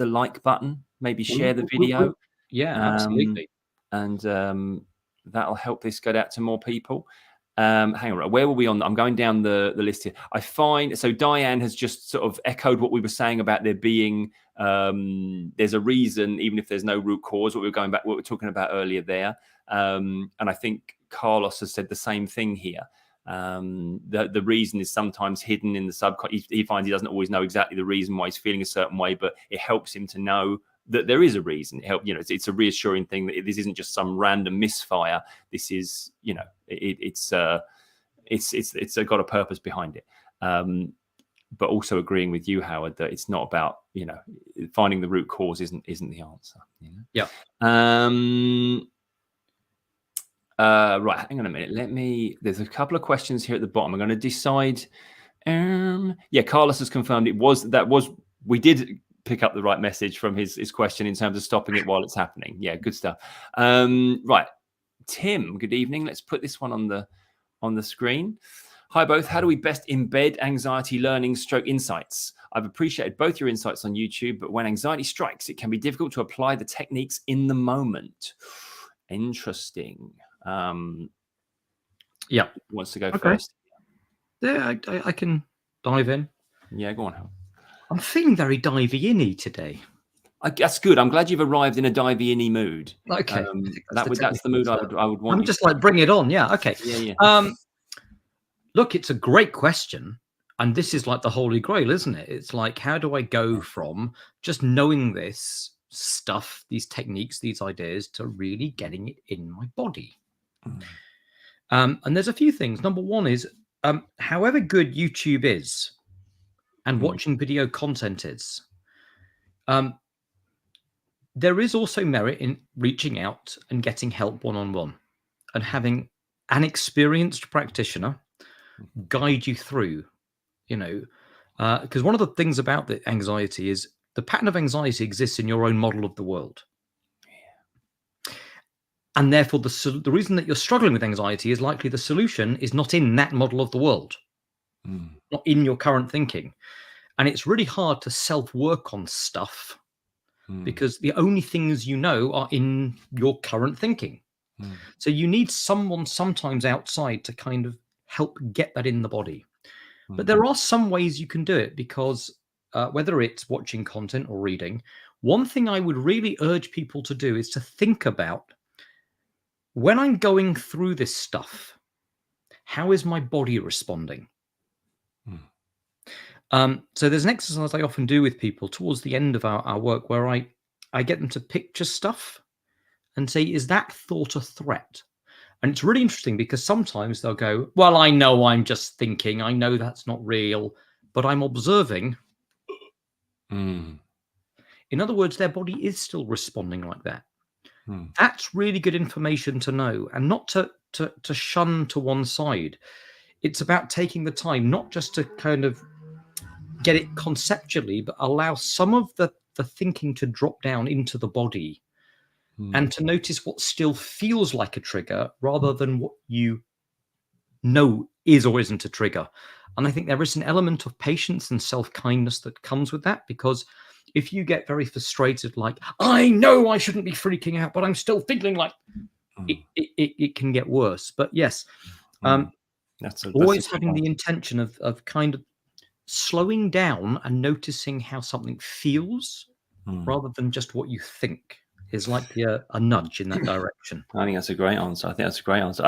A: like button, maybe share the video.
B: Absolutely.
A: And that'll help this get out to more people. Hang on, where were we on? I'm going down the list here. I find, so Diane has just sort of echoed what we were saying about there being, there's a reason, even if there's no root cause, what we were talking about earlier there. And I think Carlos has said the same thing here. The reason is sometimes hidden in the subconscious. He finds he doesn't always know exactly the reason why he's feeling a certain way, but it helps him to know that there is a reason. It's a reassuring thing that this isn't just some random misfire. This is, it's got a purpose behind it. But also agreeing with you, Howard, that it's not about, finding the root cause isn't the answer.
B: Yeah.
A: Right, hang on a minute. There's a couple of questions here at the bottom. I'm going to decide. Carlos has confirmed we did pick up the right message from his question in terms of stopping it while it's happening. Yeah, good stuff. Right, Tim, good evening. Let's put this one on the screen. Hi both. How do we best embed anxiety learning / insights? I've appreciated both your insights on YouTube, but when anxiety strikes, it can be difficult to apply the techniques in the moment. Interesting. Wants to go first?
B: Yeah, I can dive in.
A: Yeah, go on, Hal.
B: I'm feeling very divey-in-y today.
A: That's good. I'm glad you've arrived in a divey-in-y mood.
B: Okay,
A: that's the mood I would want.
B: I'm just like, bring it on. Yeah. Okay.
A: Yeah.
B: Look, it's a great question, and this is like the holy grail, isn't it? It's like, how do I go from just knowing this stuff, these techniques, these ideas, to really getting it in my body? And there's a few things. Number one is However good YouTube is and
A: Mm.
B: watching video content is, there is also merit in reaching out and getting help one-on-one and having an experienced practitioner guide you through, because one of the things about the anxiety is the pattern of anxiety exists in your own model of the world. And therefore, the reason that you're struggling with anxiety is likely the solution is not in that model of the world, not in your current thinking. And it's really hard to self-work on stuff because the only things you know are in your current thinking. So you need someone sometimes outside to kind of help get that in the body. But there are some ways you can do it, because whether it's watching content or reading, one thing I would really urge people to do is to think about, when I'm going through this stuff, how is my body responding? So there's an exercise I often do with people towards the end of our work where I get them to picture stuff and say, is that thought a threat? And it's really interesting because sometimes they'll go, well, I know I'm just thinking, I know that's not real, but I'm observing. In other words, their body is still responding like that. That's really good information to know, and not to shun to one side. It's about taking the time, not just to kind of get it conceptually, but allow some of the thinking to drop down into the body and to notice what still feels like a trigger rather than what you know is or isn't a trigger. And I think there is an element of patience and self-kindness that comes with that, because if you get very frustrated, like, I know I shouldn't be freaking out, but I'm still feeling like, it can get worse. But yes, always having the intention of kind of slowing down and noticing how something feels rather than just what you think is likely a nudge in that direction.
A: I think that's a great answer. I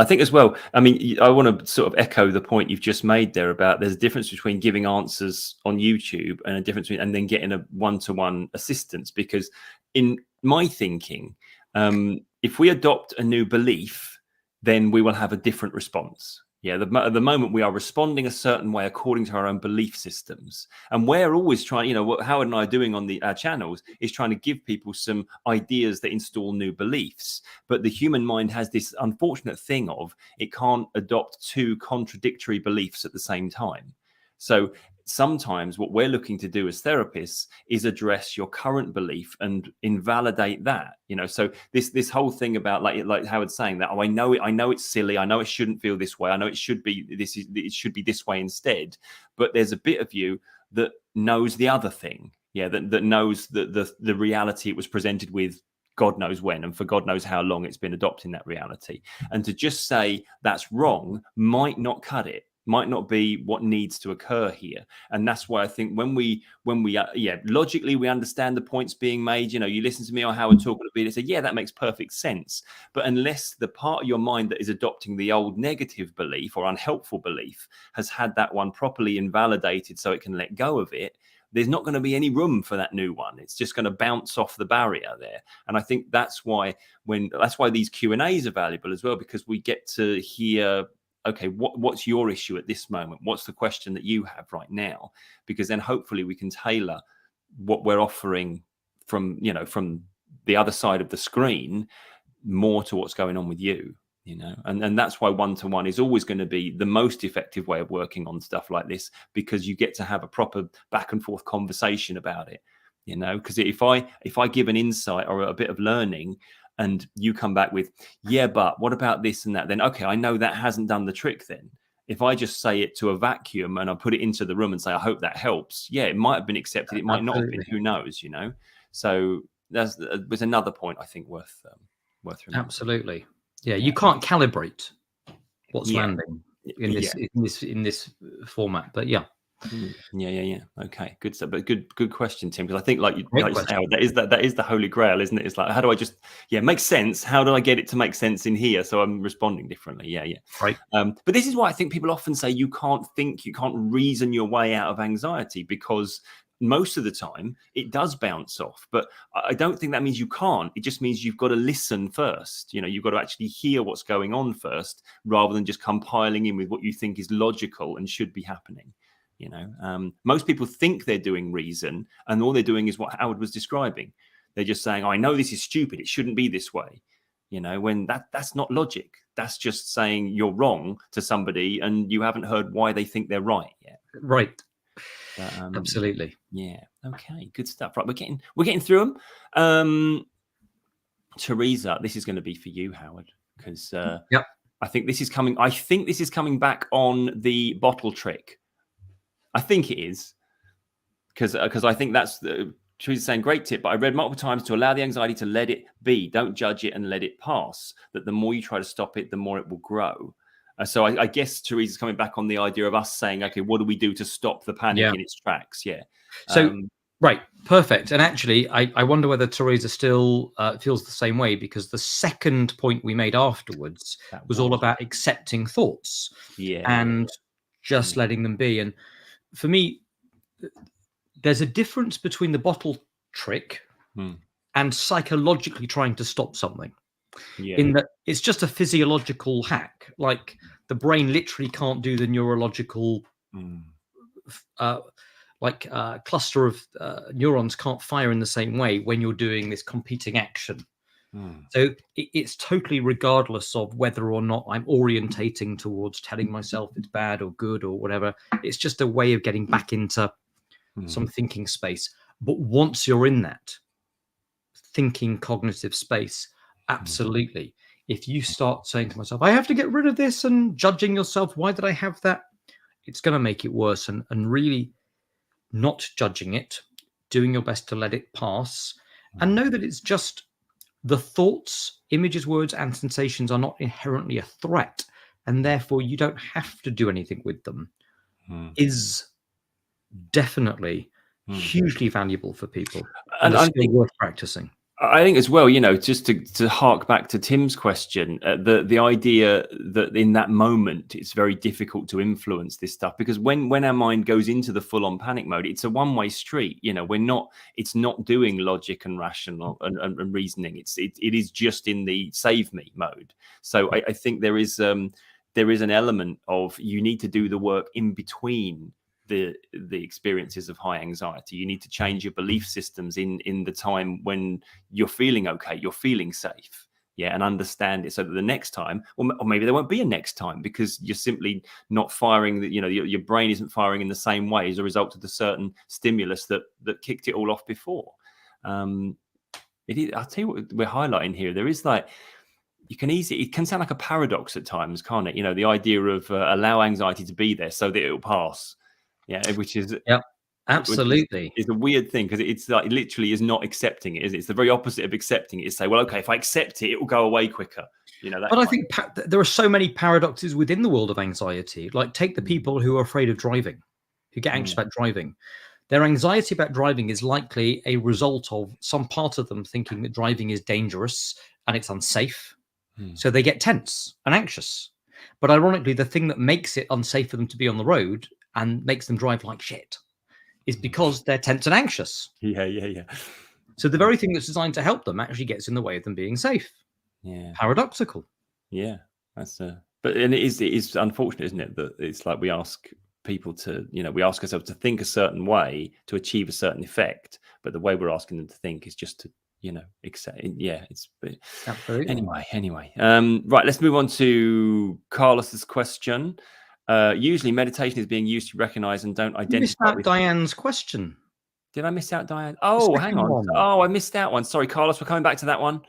A: think as well, I mean, I want to sort of echo the point you've just made there about there's a difference between giving answers on YouTube and a difference between, and then getting a one-to-one assistance. Because in my thinking, if we adopt a new belief, then we will have a different response. Yeah, at the moment we are responding a certain way according to our own belief systems, and we're always trying. What Howard and I are doing on our channels is trying to give people some ideas that install new beliefs. But the human mind has this unfortunate thing of it can't adopt two contradictory beliefs at the same time. So sometimes what we're looking to do as therapists is address your current belief and invalidate that. So this whole thing about like Howard's saying that, I know it's silly, I know it shouldn't feel this way, I know it should be this way instead, but there's a bit of you that knows the other thing, that knows that the reality it was presented with, God knows when and for God knows how long, it's been adopting that reality. And to just say that's wrong might not cut it, might not be what needs to occur here. And that's why I think when we logically we understand the points being made. You listen to me or Howard talking a bit, and say, yeah, that makes perfect sense. But unless the part of your mind that is adopting the old negative belief or unhelpful belief has had that one properly invalidated so it can let go of it, there's not going to be any room for that new one. It's just going to bounce off the barrier there. And I think that's why these Q&As are valuable as well, because we get to hear, okay, what's your issue at this moment? What's the question that you have right now? Because then hopefully we can tailor what we're offering from the other side of the screen more to what's going on with you. And that's why one-to-one is always going to be the most effective way of working on stuff like this, because you get to have a proper back and forth conversation about it. Because if I give an insight or a bit of learning and you come back with, yeah, but what about this and that, then okay, I know that hasn't done the trick. Then if I just say it to a vacuum and I put it into the room and say, I hope that helps, yeah, it might have been accepted, it might not have been, who knows. So there's another point I think worth remembering.
B: Absolutely. Yeah, you can't calibrate what's landing in this format, but yeah.
A: Yeah. Okay, good stuff. But good question, Tim. Because I think, like you
B: Great
A: say,
B: question.
A: Howard, that is the holy grail, isn't it? It's like, how do I just make sense? How do I get it to make sense in here so I'm responding differently? Yeah.
B: Right.
A: But this is why I think people often say you can't think, you can't reason your way out of anxiety, because most of the time it does bounce off. But I don't think that means you can't. It just means you've got to listen first. You've got to actually hear what's going on first, rather than just compiling in with what you think is logical and should be happening. Most people think they're doing reason, and all they're doing is what Howard was describing. They're just saying, I know this is stupid, it shouldn't be this way. When that's not logic. That's just saying you're wrong to somebody and you haven't heard why they think they're right yet.
B: Right.
A: But,
B: Absolutely.
A: Yeah. Okay. Good stuff. Right. We're getting through them. Teresa, this is going to be for you, Howard, because
B: Yep.
A: I think this is coming back on the bottle trick. I think it is, because I think that's Teresa's saying, great tip, but I read multiple times to allow the anxiety to let it be. Don't judge it and let it pass. That the more you try to stop it, the more it will grow. So I guess Teresa's coming back on the idea of us saying, okay, what do we do to stop the panic in its tracks? Yeah.
B: So, right. Perfect. And actually, I wonder whether Teresa still feels the same way, because the second point we made afterwards was all about accepting thoughts and just letting them be. And for me, there's a difference between the bottle trick and psychologically trying to stop something. In that it's just a physiological hack. Like the brain literally can't do the neurological cluster of neurons can't fire in the same way when you're doing this competing action. So it's totally regardless of whether or not I'm orientating towards telling myself it's bad or good or whatever. It's just a way of getting back into some thinking space. But once you're in that thinking cognitive space, absolutely. If you start saying to myself, I have to get rid of this, and judging yourself, why did I have that? It's going to make it worse. And really not judging it, doing your best to let it pass, and know that it's just the thoughts, images, words, and sensations are not inherently a threat, and therefore you don't have to do anything with them, is definitely hugely valuable for people, and a skill worth practicing.
A: I think as well, just to hark back to Tim's question, the idea that in that moment it's very difficult to influence this stuff, because when our mind goes into the full-on panic mode, it's a one-way street. It's not doing logic and rational and reasoning. It is just in the save me mode. So I think there is an element of, you need to do the work in between the experiences of high anxiety. You need to change your belief systems in the time when you're feeling okay, you're feeling safe, and understand it, so that the next time, or maybe there won't be a next time, because you're simply not firing. Your brain isn't firing in the same way as a result of the certain stimulus that kicked it all off before. I'll tell you what we're highlighting here. There is it can sound like a paradox at times, can't it? The idea of allow anxiety to be there so that it will pass. Yeah, which is
B: absolutely
A: is a weird thing, because it's like, it literally is not accepting it, is it? It's the very opposite of accepting it. It's say, well, okay, if I accept it, it will go away quicker. But
B: I think there are so many paradoxes within the world of anxiety. Like, take the people who are afraid of driving, who get anxious about driving. Their anxiety about driving is likely a result of some part of them thinking that driving is dangerous and it's unsafe. So they get tense and anxious. But ironically, the thing that makes it unsafe for them to be on the road and makes them drive like shit is because they're tense and anxious.
A: Yeah.
B: So the very thing that's designed to help them actually gets in the way of them being safe.
A: Yeah.
B: Paradoxical.
A: Yeah. But it is unfortunate, isn't it, that it's like we ask people to, we ask ourselves to think a certain way to achieve a certain effect, but the way we're asking them to think is just to, accept. Yeah, it's
B: absolutely.
A: Anyway. Right, let's move on to Carlos's question. Usually meditation is being used to recognize and don't identify.
B: You missed out Diane's question.
A: Did I miss out Diane? Oh, hang on. I missed that one. Sorry, Carlos, we're coming back to that one.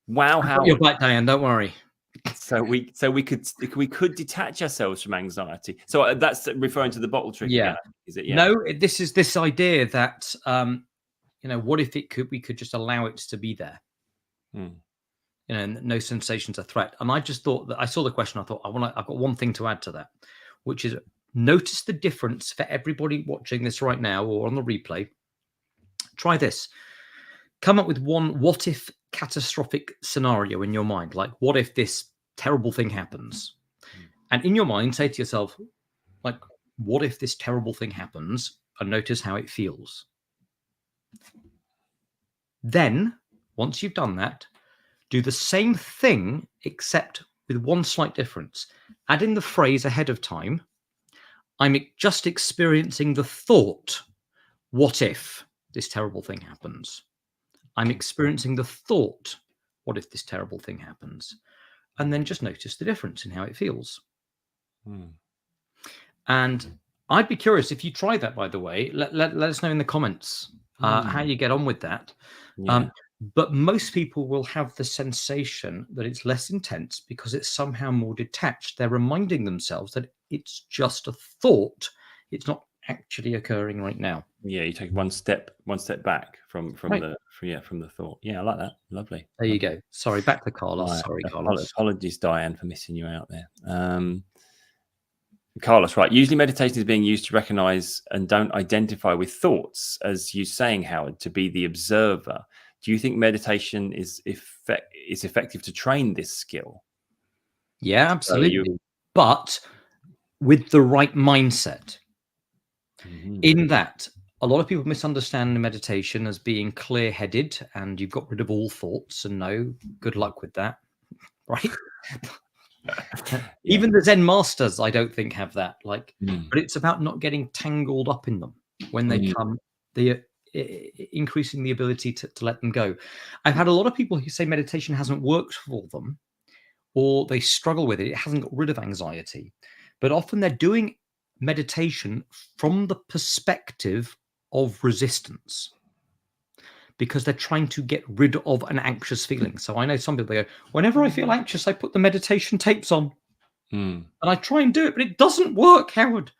A: Wow, how
B: you're back, Diane, don't worry.
A: So we could detach ourselves from anxiety. So that's referring to the bottle trick again, is it? Yeah.
B: No, this is this idea that what if we could just allow it to be there? No sensation's a threat. And I just thought that I saw the question. I thought I've got one thing to add to that, which is Notice the difference for everybody watching this right now or on the replay. Try this. Come up with one what if catastrophic scenario in your mind. Like, what if this terrible thing happens? And in your mind, say to yourself, like, what if this terrible thing happens? And notice how it feels. Then, once you've done that, do the same thing, except with one slight difference. Add in the phrase ahead of time, I'm just experiencing the thought, what if this terrible thing happens? I'm experiencing the thought, what if this terrible thing happens? And then just notice the difference in how it feels. And I'd be curious if you try that, by the way. Let us know in the comments how you get on with that.
A: Yeah.
B: But most people will have the sensation that it's less intense because it's somehow more detached. They're reminding themselves that it's just a thought. It's not actually occurring right now.
A: Yeah, you take one step back from the thought. Yeah, I like that. Lovely.
B: There you go. Sorry, back to Carlos.
A: Right.
B: Sorry, Carlos.
A: Apologies, Diane, for missing you out there. Carlos, right. Usually meditation is being used to recognize and don't identify with thoughts, as you're saying, Howard, to be the observer. Do you think meditation is effective to train this skill?
B: Yeah, absolutely. But with the right mindset. In that, a lot of people misunderstand meditation as being clear-headed and you've got rid of all thoughts, and no, good luck with that, right? Even the Zen masters, I don't think, have that. Like, but it's about not getting tangled up in them when they come. They increasing the ability to let them go. I've had a lot of people who say meditation hasn't worked for them, or they struggle with it. It hasn't got rid of anxiety, but often they're doing meditation from the perspective of resistance, because they're trying to get rid of an anxious feeling. So I know some people, they go, whenever I feel anxious, I put the meditation tapes on and I try and do it, but it doesn't work, Howard.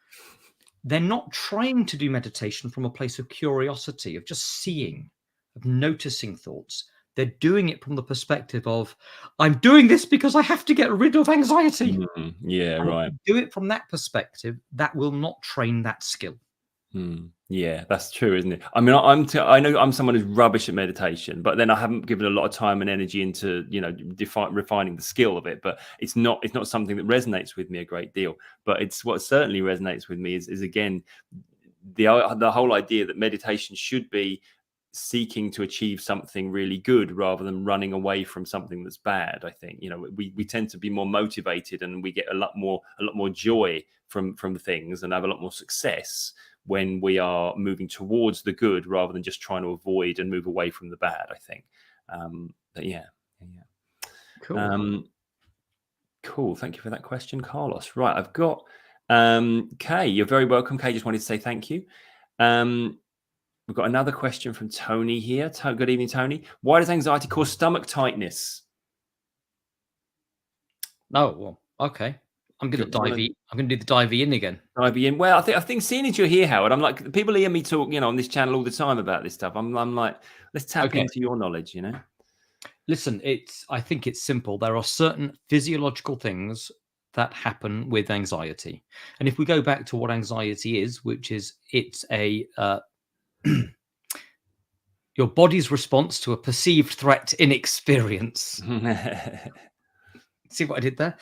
B: They're not trying to do meditation from a place of curiosity, of just seeing, of noticing thoughts. They're doing it from the perspective of, I'm doing this because I have to get rid of anxiety.
A: Yeah,
B: and
A: right.
B: if you do it from that perspective, that will not train that skill.
A: Yeah, that's true, isn't it? I mean, I know I'm someone who's rubbish at meditation, but then I haven't given a lot of time and energy into, refining the skill of it. But it's not something that resonates with me a great deal. But it's what certainly resonates with me is again the whole idea that meditation should be seeking to achieve something really good rather than running away from something that's bad. I think we tend to be more motivated and we get a lot more joy from things and have a lot more success when we are moving towards the good rather than just trying to avoid and move away from the bad, I think. But yeah. Cool. Thank you for that question, Carlos. Right, I've got Kay. You're very welcome, Kay. Just wanted to say thank you. We've got another question from Tony here. Good evening, Tony. Why does anxiety cause stomach tightness?
B: Oh, well, okay. I'm going to dive in. I'm going to do the dive in again.
A: Dive in. Well, I think seeing as you're here, Howard, I'm like, people hear me talk, on this channel all the time about this stuff. I'm like, let's tap into your knowledge,
B: Listen, I think it's simple. There are certain physiological things that happen with anxiety. And if we go back to what anxiety is, which is it's a your body's response to a perceived threat in experience. See what I did there?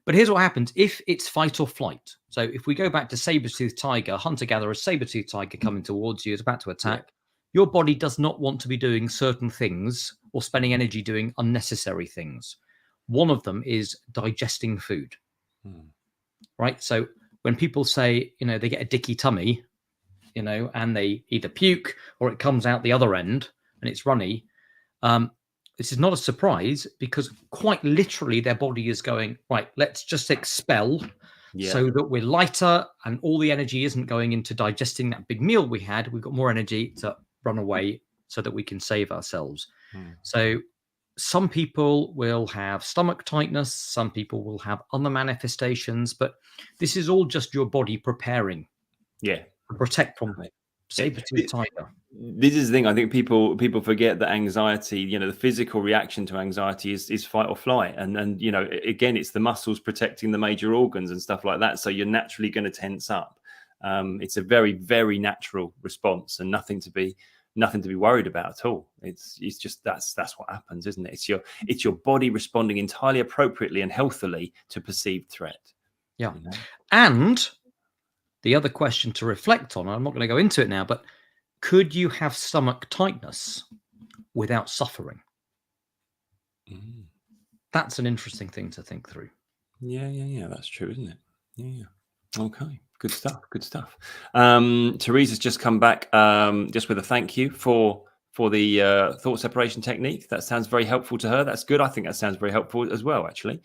B: But here's what happens if it's fight or flight. So if we go back to saber-toothed tiger, hunter-gatherer, saber-toothed tiger coming towards you, is about to attack. Your body does not want to be doing certain things or spending energy doing unnecessary things. One of them is digesting food, right? So when people say, they get a dicky tummy, and they either puke or it comes out the other end and it's runny, this is not a surprise because quite literally their body is going, right, let's just expel so that we're lighter and all the energy isn't going into digesting that big meal we had. We've got more energy to run away so that we can save ourselves. So some people will have stomach tightness. Some people will have other manifestations, but this is all just your body preparing. To protect from saber-toothed tiger.
A: this is the thing. I think people forget that anxiety, the physical reaction to anxiety is fight or flight, and again, it's the muscles protecting the major organs and stuff like that. So you're naturally going to tense up. It's a very, very natural response, and nothing to be worried about at all. It's just that's what happens, isn't it? It's your body responding entirely appropriately and healthily to perceived threat.
B: Yeah, and the other question to reflect on, I'm not going to go into it now, but could you have stomach tightness without suffering? That's an interesting thing to think through.
A: Yeah. That's true, isn't it? Yeah. Okay. Good stuff. Teresa's just come back just with a thank you for the thought separation technique. That sounds very helpful to her. That's good. I think that sounds very helpful as well, actually.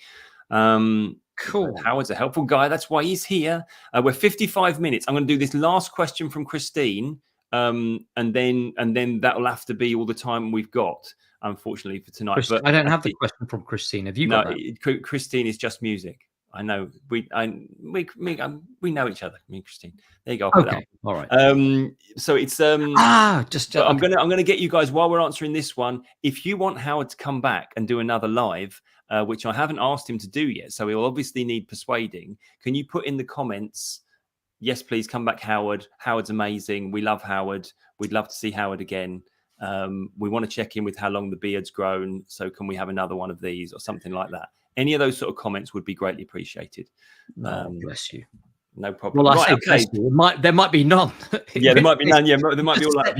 B: Cool.
A: Howard's a helpful guy. That's why he's here. We're 55 minutes. I'm going to do this last question from Christine. And then that'll have to be all the time we've got, unfortunately, for tonight. But
B: I don't have the question from Christine. Have you got that?
A: Christine is just music. I know we know each other. Me and Christine. There you go.
B: Okay. All right.
A: So it's
B: okay.
A: I'm gonna get you guys while we're answering this one. If you want Howard to come back and do another live, which I haven't asked him to do yet, so he'll obviously need persuading. Can you put in the comments? Yes, please come back, Howard. Howard's amazing. We love Howard. We'd love to see Howard again. We want to check in with how long the beard's grown. So can we have another one of these or something like that? Any of those sort of comments would be greatly appreciated.
B: Bless you.
A: No problem.
B: Well, bless you. There might be none.
A: Yeah, there might be none. Yeah, there might be all that.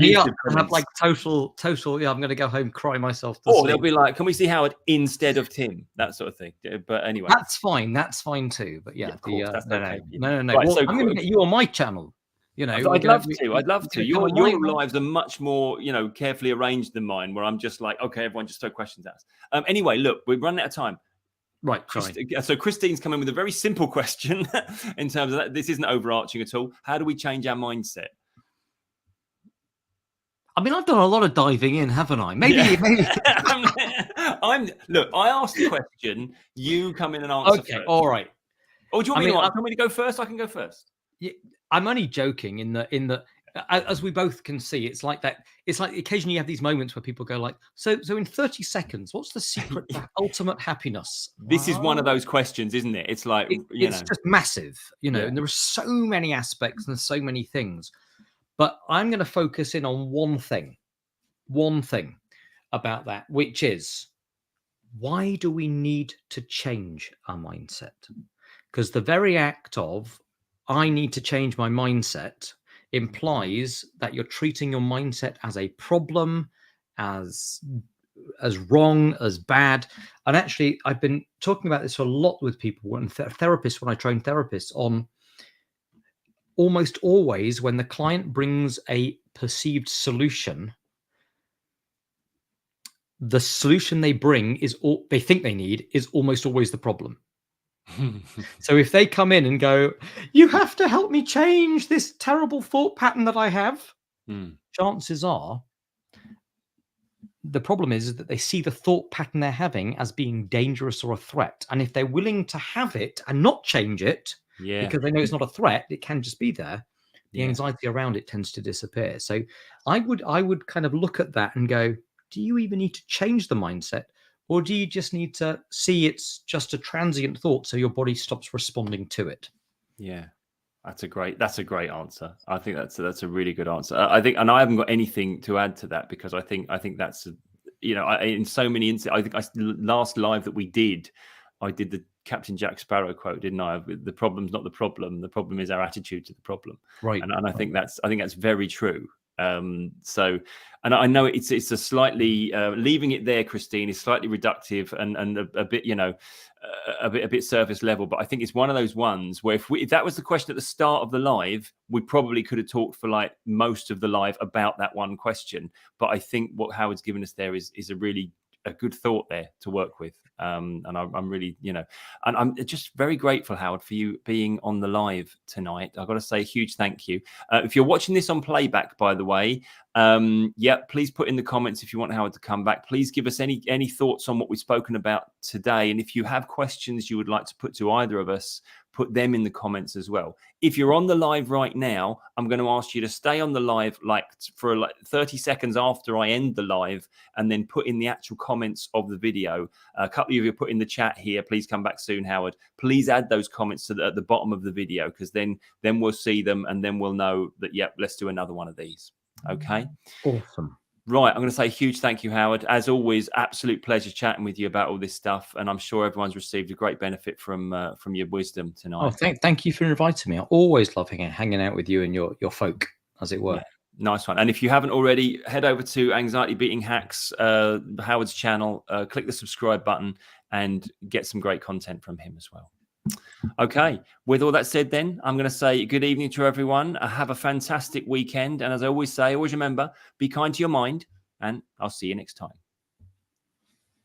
B: Have like total. Yeah, I'm going to go home, cry myself to
A: sleep.
B: Or
A: they'll be like, "Can we see Howard instead of Tim?" That sort of thing. But anyway,
B: that's fine. That's fine too. But yeah,
A: no.
B: Right,
A: well,
B: so I'm going to get you on my channel.
A: I'd love to. Your lives are much more, carefully arranged than mine, where I'm just like, okay, everyone just throw questions at us. Anyway, look, we're running out of time.
B: Right.
A: So Christine's come in with a very simple question in terms of that. This isn't overarching at all. How do we change our mindset?
B: I mean, I've done a lot of diving in, haven't I? Maybe.
A: Look, I asked the question. You come in and answer.
B: Okay.
A: First.
B: All right.
A: Oh, do you want me to go first? I can go first.
B: Yeah, I'm only joking in the as we both can see, it's like that. It's like occasionally you have these moments where people go like, so in 30 seconds, what's the secret to ultimate happiness?
A: This is one of those questions, isn't it? It's like,
B: it's just massive, and there are so many aspects and so many things. But I'm going to focus in on one thing about that, which is, why do we need to change our mindset? Because the very act of, I need to change my mindset, implies that you're treating your mindset as a problem, as wrong, as bad. And actually, I've been talking about this a lot with people when therapists, when I train therapists, on almost always when the client brings a perceived solution, the solution they bring is all they think they need is almost always the problem. So if they come in and go, you have to help me change this terrible thought pattern that I have, chances are the problem is that they see the thought pattern they're having as being dangerous or a threat. And if they're willing to have it and not change it, because they know it's not a threat, it can just be there, the anxiety around it tends to disappear. So I would kind of look at that and go, do you even need to change the mindset? Or do you just need to see it's just a transient thought so your body stops responding to it? Yeah,
A: that's a great answer. I think that's a really good answer. I think, and I haven't got anything to add to that, because I think that's in so many instances. I think last live that we did, I did the Captain Jack Sparrow quote, didn't I? The problem's not the problem. The problem is our attitude to the problem.
B: Right.
A: And I think that's very true. So, and I know it's a slightly leaving it there, Christine, is slightly reductive and a bit, a bit surface level. But I think it's one of those ones where if that was the question at the start of the live, we probably could have talked for like most of the live about that one question. But I think what Howard's given us there is a good thought there to work with. And I'm really, and I'm just very grateful, Howard, for you being on the live tonight. I've got to say a huge thank you. If you're watching this on playback, by the way, please put in the comments if you want Howard to come back. Please give us any thoughts on what we've spoken about today. And if you have questions you would like to put to either of us, put them in the comments as well. If you're on the live right now, I'm going to ask you to stay on the live for 30 seconds after I end the live, and then put in the actual comments of the video. A couple of you put in the chat here, please come back soon, Howard. Please add those comments at the bottom of the video, because then we'll see them, and then we'll know that, yep, let's do another one of these. Okay.
B: Awesome.
A: Right. I'm going to say a huge thank you, Howard. As always, absolute pleasure chatting with you about all this stuff. And I'm sure everyone's received a great benefit from your wisdom tonight.
B: Oh, thank you for inviting me. I always love hanging out with you and your folk, as it were.
A: Yeah, nice one. And if you haven't already, head over to Anxiety Beating Hacks, Howard's channel, click the subscribe button and get some great content from him as well. Okay, with all that said, then I'm going to say good evening to everyone. Have a fantastic weekend. And as I always say, always remember, be kind to your mind, and I'll see you next time.